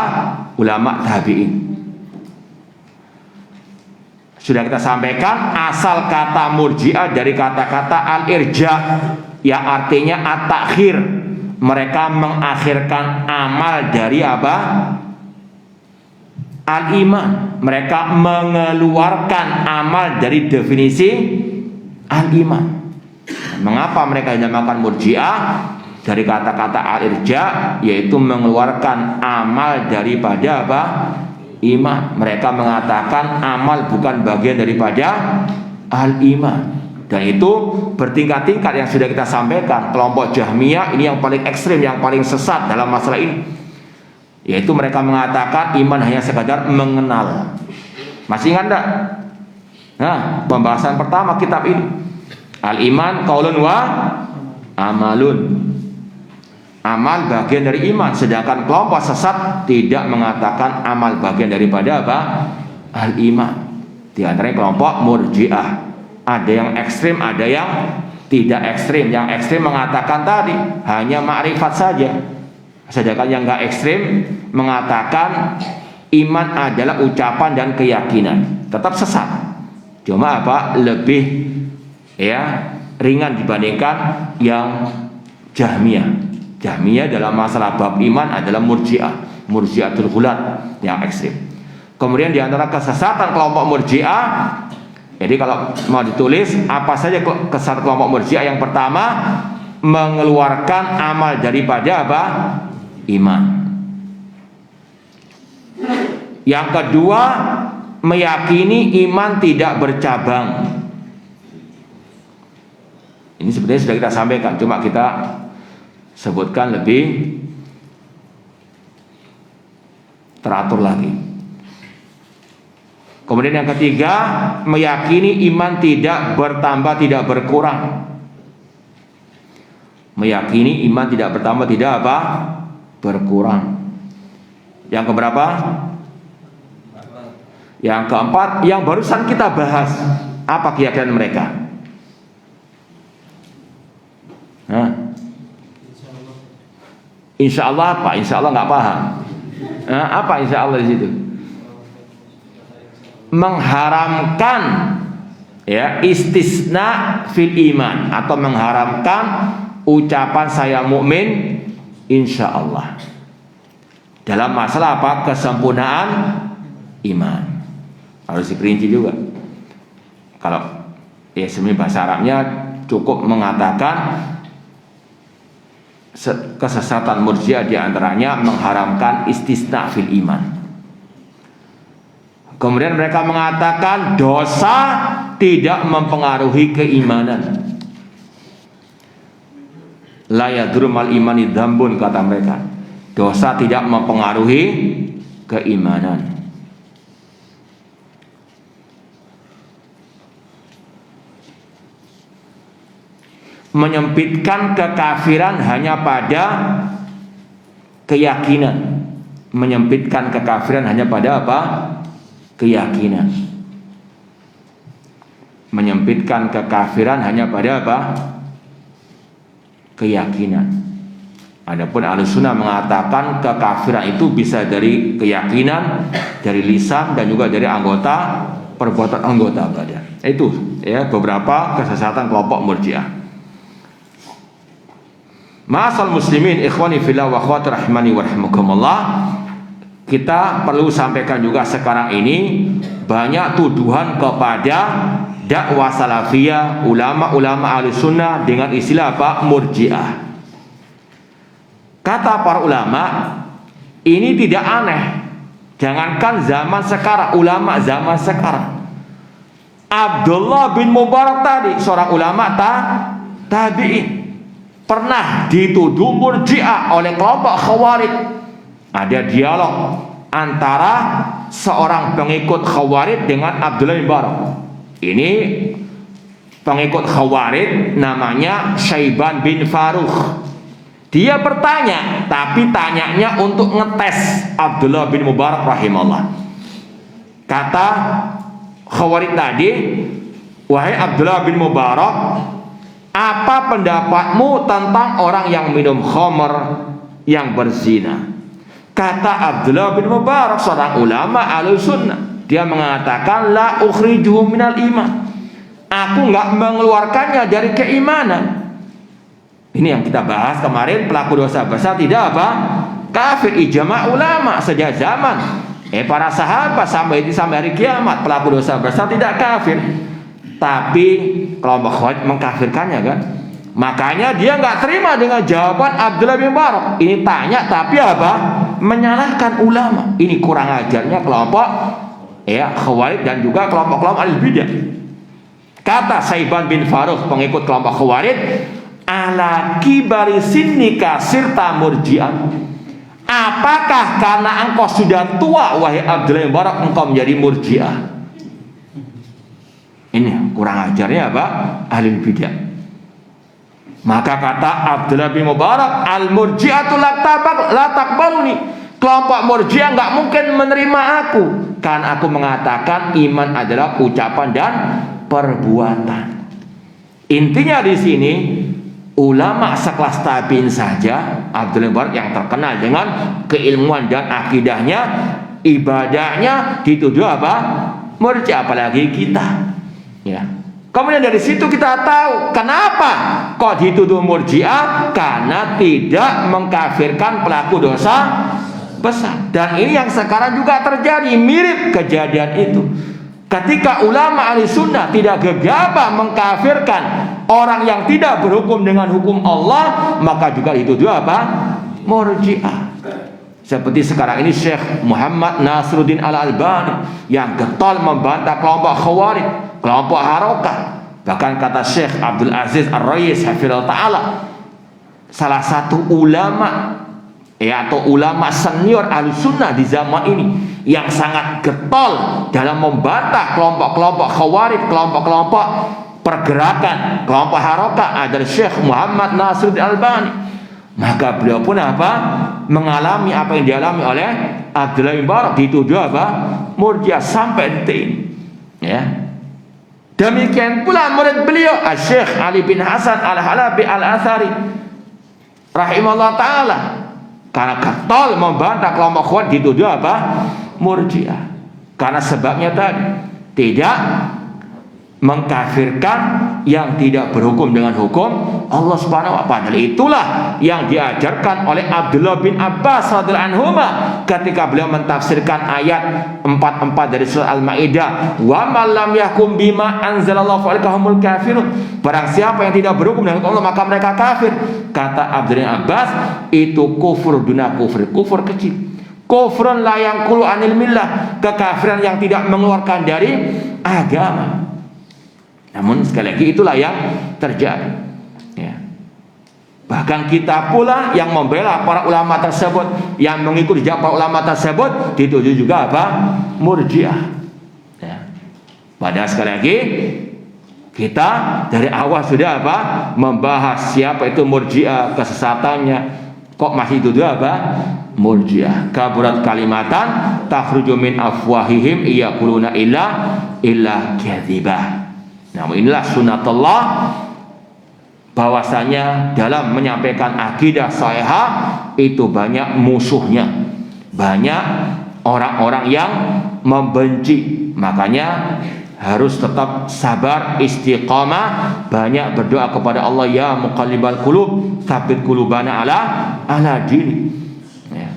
ulama tabi'in. Sudah kita sampaikan asal kata Murji'ah dari kata-kata al-irja, yang artinya at-takhir. Mereka mengakhirkan amal dari apa? Al-iman. Mereka mengeluarkan amal dari definisi al-iman. Mengapa mereka dinamakan Murji'ah? Dari kata-kata al-irja, yaitu mengeluarkan amal daripada apa? Iman. Mereka mengatakan amal bukan bagian daripada al-iman. Dan itu bertingkat-tingkat yang sudah kita sampaikan. Kelompok Jahmiyah ini yang paling ekstrim, yang paling sesat dalam masalah ini, yaitu mereka mengatakan iman hanya sekadar mengenal. Masih ingat enggak? Nah, pembahasan pertama kitab ini, al-iman qaulun wa amalun. Amal bagian dari iman. Sedangkan kelompok sesat tidak mengatakan amal bagian daripada apa? Al-iman. Di antaranya kelompok Murji'ah. Ada yang ekstrim, ada yang tidak ekstrim. Yang ekstrim mengatakan tadi hanya ma'rifat saja. Sedangkan yang enggak ekstrim mengatakan iman adalah ucapan dan keyakinan. Tetap sesat. Cuma apa? Lebih ringan dibandingkan yang Jahmiyah. Jahmiyah dalam masalah bab iman adalah Murji'atul Ghulat yang ekstrim. Kemudian di antara kesesatan kelompok Murji'ah, jadi kalau mau ditulis apa saja kesesatan kelompok Murji'ah, yang pertama mengeluarkan amal daripada apa? Iman. Yang kedua, meyakini iman tidak bercabang. Ini sebenarnya sudah kita sampaikan, cuma kita sebutkan lebih teratur lagi. Kemudian yang ketiga, meyakini iman tidak bertambah, tidak berkurang. Meyakini iman tidak bertambah, tidak apa? Berkurang. Yang keberapa? Yang keempat, yang barusan kita bahas. Apa keyakinan mereka? Insya Allah apa? Insya Allah nggak paham. Apa insya Allah di situ? Mengharamkan istisna fil iman, atau mengharamkan ucapan saya mukmin insya Allah dalam masalah apa? Kesempurnaan iman. Harus diperinci juga. Kalau sebenarnya bahasa Arabnya cukup mengatakan kesesatan Murji'ah diantaranya mengharamkan istisna fil iman. Kemudian mereka mengatakan dosa tidak mempengaruhi keimanan. La yadurmal imani dzambun, kata mereka. Dosa tidak mempengaruhi keimanan. Menyempitkan kekafiran hanya pada keyakinan. Menyempitkan kekafiran hanya pada apa? Keyakinan. Menyempitkan kekafiran hanya pada apa? Keyakinan. Adapun Ahlussunnah mengatakan kekafiran itu bisa dari keyakinan, dari lisan, dan juga dari anggota, perbuatan anggota badan. Itu beberapa kesesatan kelompok Murji'ah. Ma'asal muslimin ikhwani fillah wa akhwati rahimani wa rahimakumullah, kita perlu sampaikan juga sekarang ini banyak tuduhan kepada dakwah salafiyah, ulama-ulama Ahlussunnah dengan istilah apa? Murji'ah. Kata para ulama, ini tidak aneh. Jangankan zaman sekarang, ulama zaman sekarang. Abdullah bin Mubarak tadi, seorang ulama tabi'in, pernah dituduh Murji'ah oleh kelompok Khawarij. Ada dialog antara seorang pengikut Khawarij dengan Abdullah bin Mubarak. Ini pengikut Khawarij namanya Syaiban bin Farukh. Dia bertanya, tapi tanyanya untuk ngetes Abdullah bin Mubarak rahimahullah. Kata Khawarij tadi, wahai Abdullah bin Mubarak, apa pendapatmu tentang orang yang minum khamr, yang berzina? Kata Abdullah bin Mubarak, seorang ulama Ahlussunnah, dia mengatakan la ukhrijuhu minal iman. Aku enggak mengeluarkannya dari keimanan. Ini yang kita bahas kemarin, pelaku dosa besar tidak apa? Kafir. Ijma' ulama sejak zaman para sahabat sampai hari kiamat, pelaku dosa besar tidak kafir. Tapi kelompok Khawarij mengkafirkannya kan. Makanya dia nggak terima dengan jawaban Abdullah bin Mubarak. Ini tanya tapi apa? Menyalahkan ulama. Ini kurang ajarnya kelompok Khawarij dan juga kelompok-kelompok al-bidah. Kata Syaiban bin Farukh, pengikut kelompok Khawarij, ala kibari sinnika sirta murji'an. Apakah karena engkau sudah tua wahai Abdullah bin Mubarak engkau menjadi murji'ah? Ini kurang ajarnya apa? Ahli bidah. Maka kata Abdullah bin Mubarak, al-murji'atu la taqbaluni. Kelompok Murji'ah enggak mungkin menerima aku, karena aku mengatakan iman adalah ucapan dan perbuatan. Intinya di sini ulama sekelas tabi'in saja, Abdullah bin Mubarak yang terkenal dengan keilmuan dan akidahnya, ibadahnya dituduh apa? Murji'ah, apalagi kita. Ya. Kemudian dari situ kita tahu kenapa kok dituduh Murji'ah, karena tidak mengkafirkan pelaku dosa besar. Dan ini yang sekarang juga terjadi, mirip kejadian itu. Ketika ulama ahli sunnah tidak gegabah mengkafirkan orang yang tidak berhukum dengan hukum Allah, maka juga dituduh apa? Murji'ah. Seperti sekarang ini Syekh Muhammad Nasruddin Al-Albani yang getol membantah kelompok Khawarij, kelompok Harokah. Bahkan kata Syekh Abdul Aziz Ar-Rais hafizahullah ta'ala, salah satu ulama atau ulama senior Ahlussunnah di zaman ini yang sangat getol dalam membantah kelompok-kelompok Khawarij, kelompok-kelompok pergerakan, kelompok Harokah adalah Syekh Muhammad Nasruddin Al-Albani. Maka beliau pun apa? Mengalami apa yang dialami oleh Abdullah bin Mubarak, dituduh apa? Murji'ah sampai detik ini. Ya. Demikian pula murid beliau Syekh Ali bin Hasan Al-Halabi Al-Athari rahimahullah taala, karena getol membantah kelompok Khawarij, dituduh apa? Murji'ah. Karena sebabnya tadi tidak mengkafirkan yang tidak berhukum dengan hukum Allah Subhanahu wa ta'ala. Itulah yang diajarkan oleh Abdullah bin Abbas radhiyallahu anhuma ketika beliau mentafsirkan ayat 44 dari surah Al-Maidah, wa man lam yahkum bima anzalallahu fa ulaika humul kafirun. Barang siapa yang tidak berhukum dengan Allah maka mereka kafir. Kata Abdullah bin Abbas, itu kufur duna kufur, kufur kecil. Kufrun la yanqulu anil millah, kekafiran yang tidak mengeluarkan dari agama. Namun sekali lagi itulah yang terjadi. Ya. Bahkan kita pula yang membela para ulama tersebut, yang mengikuti jejak para ulama tersebut, dituduh juga apa? Murji'ah. Ya. Padahal sekali lagi kita dari awal sudah apa? Membahas siapa itu Murji'ah, kesesatannya. Kok masih dituduh apa? Murji'ah. Kaburat kalimatan takhruju min afwahihim yaquluna illa kadzibah. Namun inilah sunatullah, bahwasanya dalam menyampaikan akidah sahihah itu banyak musuhnya, banyak orang-orang yang membenci. Makanya harus tetap sabar, istiqamah, banyak berdoa kepada Allah, ya muqallibal qulub tsabbit qulubana ala dini. Ya.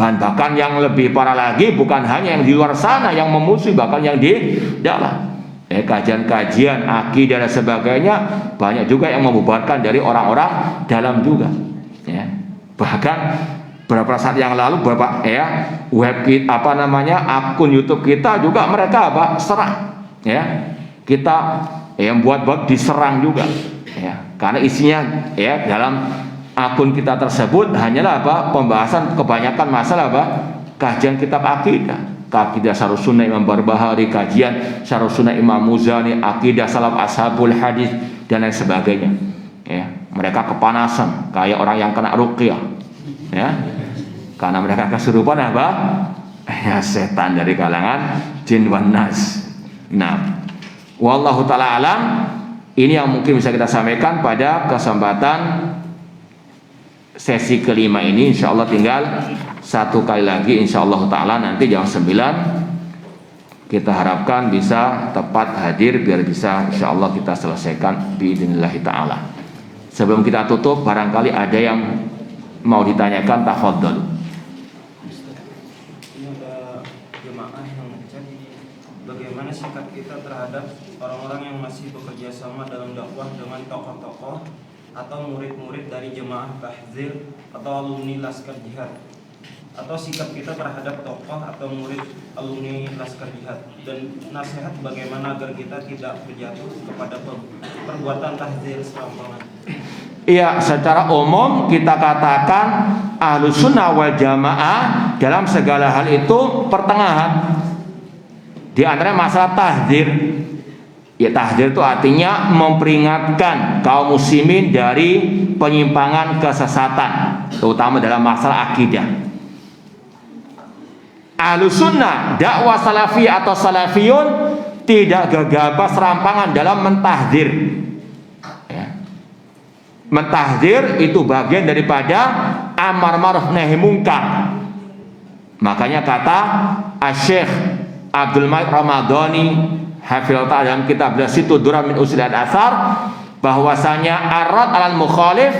Bahkan yang lebih parah lagi bukan hanya yang di luar sana yang memusuhi, bahkan yang di dalam. Kajian-kajian akidah dan sebagainya banyak juga yang membubarkan dari orang-orang dalam juga. Ya. Bahkan beberapa saat yang lalu web kita, akun YouTube kita juga mereka serang. Ya. Kita buat diserang juga. Ya. Karena isinya dalam akun kita tersebut hanyalah pembahasan kebanyakan masalah kajian kitab akidah. Akidah Syarh Sunnah Imam Barbahari, kajian Syarh Sunnah Imam Muzani, akidah salaf ashabul hadis dan lain sebagainya. Ya, mereka kepanasan kayak orang yang kena ruqyah. Ya. Karena mereka kesurupan setan dari kalangan jin wan nas. Nah, wallahu taala alam, ini yang mungkin bisa kita sampaikan pada kesempatan sesi kelima ini. Insyaallah tinggal satu kali lagi insyaallah ta'ala nanti jam 9 kita harapkan bisa tepat hadir biar bisa insyaallah kita selesaikan biidznillah ta'ala. Sebelum kita tutup, barangkali ada yang mau ditanyakan, tafadhol. Ini ada jemaah yang mencari bagaimana sikap kita terhadap orang-orang yang masih bekerja sama dalam dakwah dengan tokoh-tokoh atau murid-murid dari jemaah tahzir atau alumni Laskar Jihad, atau sikap kita terhadap tokoh atau murid alumni Laskar Jihad, dan nasihat bagaimana agar kita tidak berjatuh kepada perbuatan tahzir serampangan. Iya, secara umum kita katakan Ahlussunnah wal Jamaah dalam segala hal itu pertengahan. Di antaranya masalah tahzir. Ya, tahzir itu artinya memperingatkan kaum muslimin dari penyimpangan kesesatan, terutama dalam masalah akidah. Ahlussunnah, dakwah salafi atau salafiyun tidak gegabah serampangan dalam mentahdzir. Ya. Mentahdzir itu bagian daripada amar ma'ruf nahi munkar. Makanya kata Syekh Abdul Malik Ramadhani Hafidhullah Ta'ala dalam kitab Situ Durar min Usul al-Athar, bahwasanya arad alal mukhalif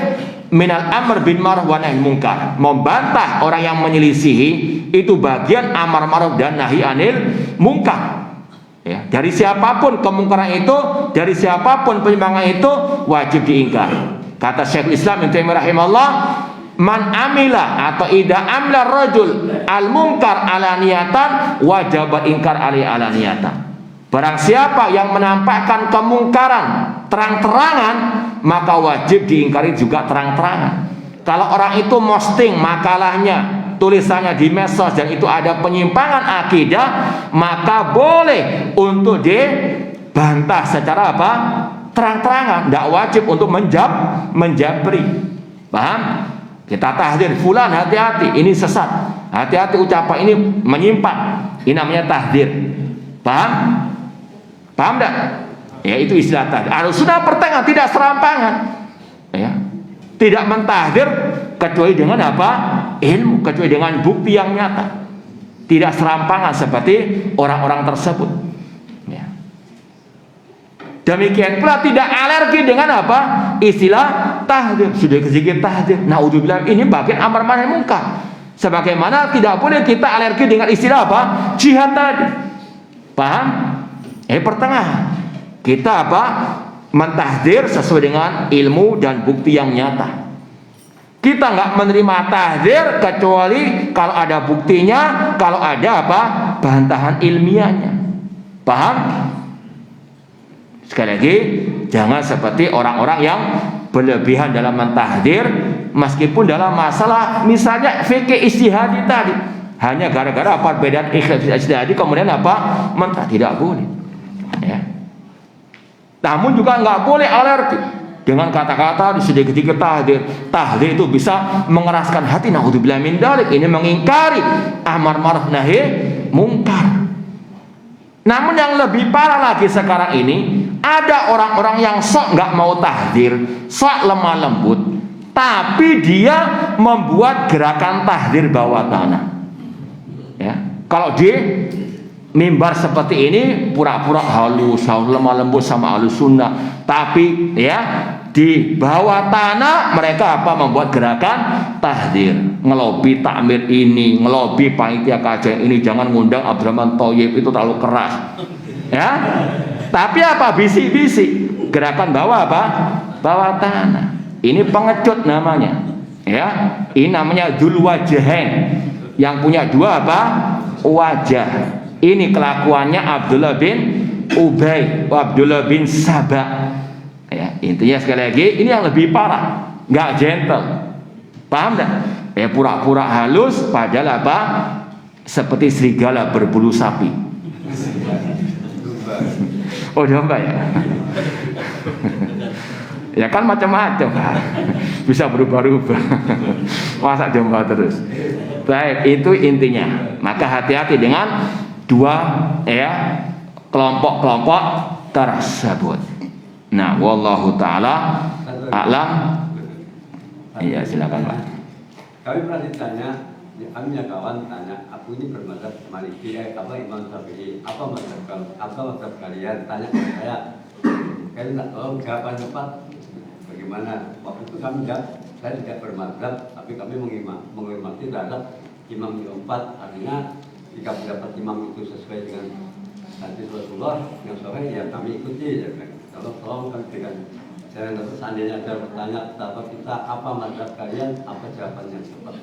minal amr bin ma'ruf wa nahi munkar. Membantah orang yang menyelisihi itu bagian amar ma'ruf dan nahi anil munkar. Ya, dari siapapun kemungkaran itu, dari siapapun penyimpangan itu wajib diingkar. Kata Syekhul Islam Ibnu Taimiyah rahimahullah, man amila atau ida amila rajul al munkar alaniyatan wajib ingkar alaihi alaniyatan. Barang siapa yang menampakkan kemungkaran terang-terangan, maka wajib diingkari juga terang-terangan. Kalau orang itu posting makalahnya, tulisannya di medsos dan itu ada penyimpangan akidah, maka boleh untuk dibantah secara apa? Terang-terangan. Tidak wajib untuk menjabri. Paham? Kita tahdir, fulan hati-hati, ini sesat. Hati-hati ucapan ini menyimpang. Ini namanya tahdir. Paham? Paham tidak? Ya, itu istilah tahdir. Ahlussunnah pertengahan, tidak serampangan. Ya. Tidak mentahdir kecuali dengan apa? Ilmu, kecuali dengan bukti yang nyata. Tidak serampangan seperti orang-orang tersebut. Ya. Demikian pula tidak alergi dengan apa? Istilah tahdir. Sudah sedikit tahdir. Naudzubillah, ini bagian amar ma'ruf nahi munkar. Sebagaimana tidak boleh kita alergi dengan istilah apa? Jihad tadi. Paham? Pertengahan. Kita apa? Mentahdir sesuai dengan ilmu dan bukti yang nyata. Kita nggak menerima tahdir kecuali kalau ada buktinya, kalau ada apa? Bantahan ilmiahnya. Paham? Sekali lagi, jangan seperti orang-orang yang berlebihan dalam mentahdir, meskipun dalam masalah misalnya fikih ijtihadi tadi, hanya gara-gara apa perbedaan ijtihadi kemudian apa? Mentah, tidak boleh. Ya. Namun juga nggak boleh alergi dengan kata-kata sedikit-sedikit tahdir. Tahdir itu bisa mengeraskan hati. Naudzubillah min dzalik. Ini mengingkari amar ma'ruf nahi munkar. Namun yang lebih parah lagi sekarang ini, ada orang-orang yang sok nggak mau tahdir, sok lemah lembut, tapi dia membuat gerakan tahdir bawah tanah. Ya. Kalau di mimbar seperti ini pura-pura halus, lemah lembut sama Ahlussunnah, tapi ya di bawah tanah mereka apa? Membuat gerakan tahdir, ngelobi takmir ini, ngelobi panitia kajian ini, jangan ngundang Abdurrahman Thoyyib, itu terlalu keras. Ya. Tapi apa? Bisik-bisik. Gerakan bawah apa? Bawah tanah. Ini pengecut namanya. Ya. Ini namanya dzul wajhain. Yang punya dua apa? Wajah. Ini kelakuannya Abdullah bin Ubay, Abdullah bin Sabah. Ya, intinya sekali lagi ini yang lebih parah, nggak gentle. Paham tak? Pura-pura halus padahal apa? Seperti serigala berbulu sapi. Oh, domba ya? Ya kan macam-macam, bisa berubah-ubah. Masa domba terus? Baik, itu intinya. Maka hati-hati dengan dua kelompok-kelompok tersebut. Nah, wallahu taala a'lam. Iya, silakan Pak. Kami pernah ditanya, kami punya kawan tanya, aku ini bermadzhab Maliki, apa Imam Syafi'i, apa mazhab kalian? Tanya ke saya. Kalian tak tahu jawaban cepat. Bagaimana? Waktu itu kami saya tidak bermadzhab, tapi kami menghormati terhadap imam yang empat. Artinya jika pendapat imam itu sesuai dengan hadis Rasulullah yang sahih, ya kami ikuti. Ya, kalau tolong kami berikan. Saya nggak seandainya ada bertanya tentang kita apa mazhab kalian, apa jawabannya cepat.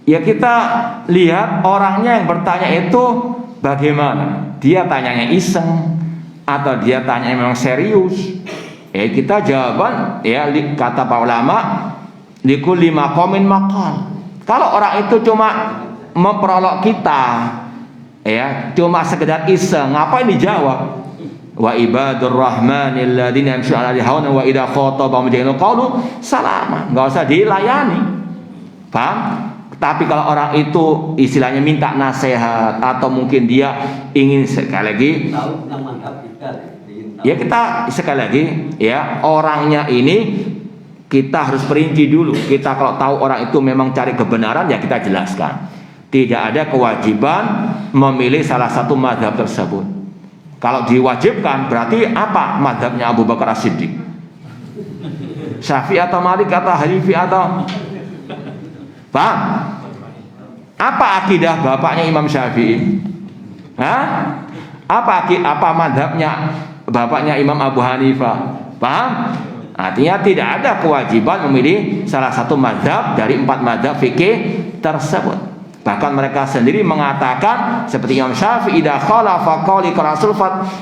Ya, kita lihat orangnya yang bertanya itu bagaimana. Dia tanyanya iseng atau dia tanya memang serius. Kita jawaban kata para ulama likulli maqamin maqal. Kalau orang itu cuma memperolok kita, cuma sekedar iseng, ngapain dijawab? Wa ibadur rahmanil ladzina yamshuna 'alal hauna wa idza khatabahum jahilun qalu salama. Enggak usah dilayani. Paham? Tapi kalau orang itu istilahnya minta nasihat atau mungkin dia ingin sekali lagi kita sekali lagi orangnya ini kita harus perinci dulu. Kita kalau tahu orang itu memang cari kebenaran, ya kita jelaskan. Tidak ada kewajiban memilih salah satu mazhab tersebut. Kalau diwajibkan berarti apa mazhabnya Abu Bakar As-Siddiq? Syafi'i atau Malik atau Hanafi atau paham? Apa akidah bapaknya Imam Syafi'i? Hah? Apa mazhabnya bapaknya Imam Abu Hanifah? Paham? Artinya tidak ada kewajiban memilih salah satu mazhab dari 4 mazhab fikih tersebut. Bahkan mereka sendiri mengatakan seperti Imam Syafi'i, idza khalafa qauli Rasul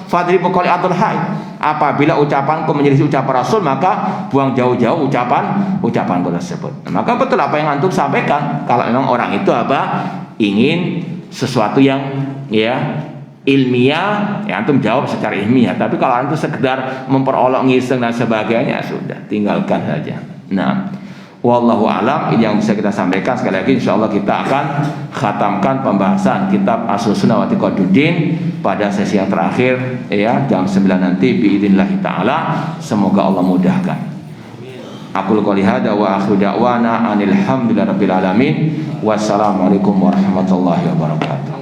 fadribu qauli Abdul Hayy. Apabila ucapanku menyelisih ucapan Rasul, maka buang jauh-jauh ucapanku tersebut. Maka betul apa yang antum sampaikan. Kalau memang orang itu ingin sesuatu yang ilmiah, ya antum jawab secara ilmiah. Tapi kalau antum sekedar memperolok ngiseng dan sebagainya, sudah tinggalkan saja. Nah, wallahu alam, ini yang bisa kita sampaikan. Sekali lagi insyaallah kita akan khatamkan pembahasan kitab Ahl-Sunnah wa I'tiqaduddin pada sesi yang terakhir ya, jam 9 nanti biidznillah taala. Semoga Allah mudahkan. Aqulu qouli hadza wa akhiru da'wana anil hamdulillahirabbil alamin. Wassalamualaikum warahmatullahi wabarakatuh.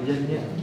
Jangan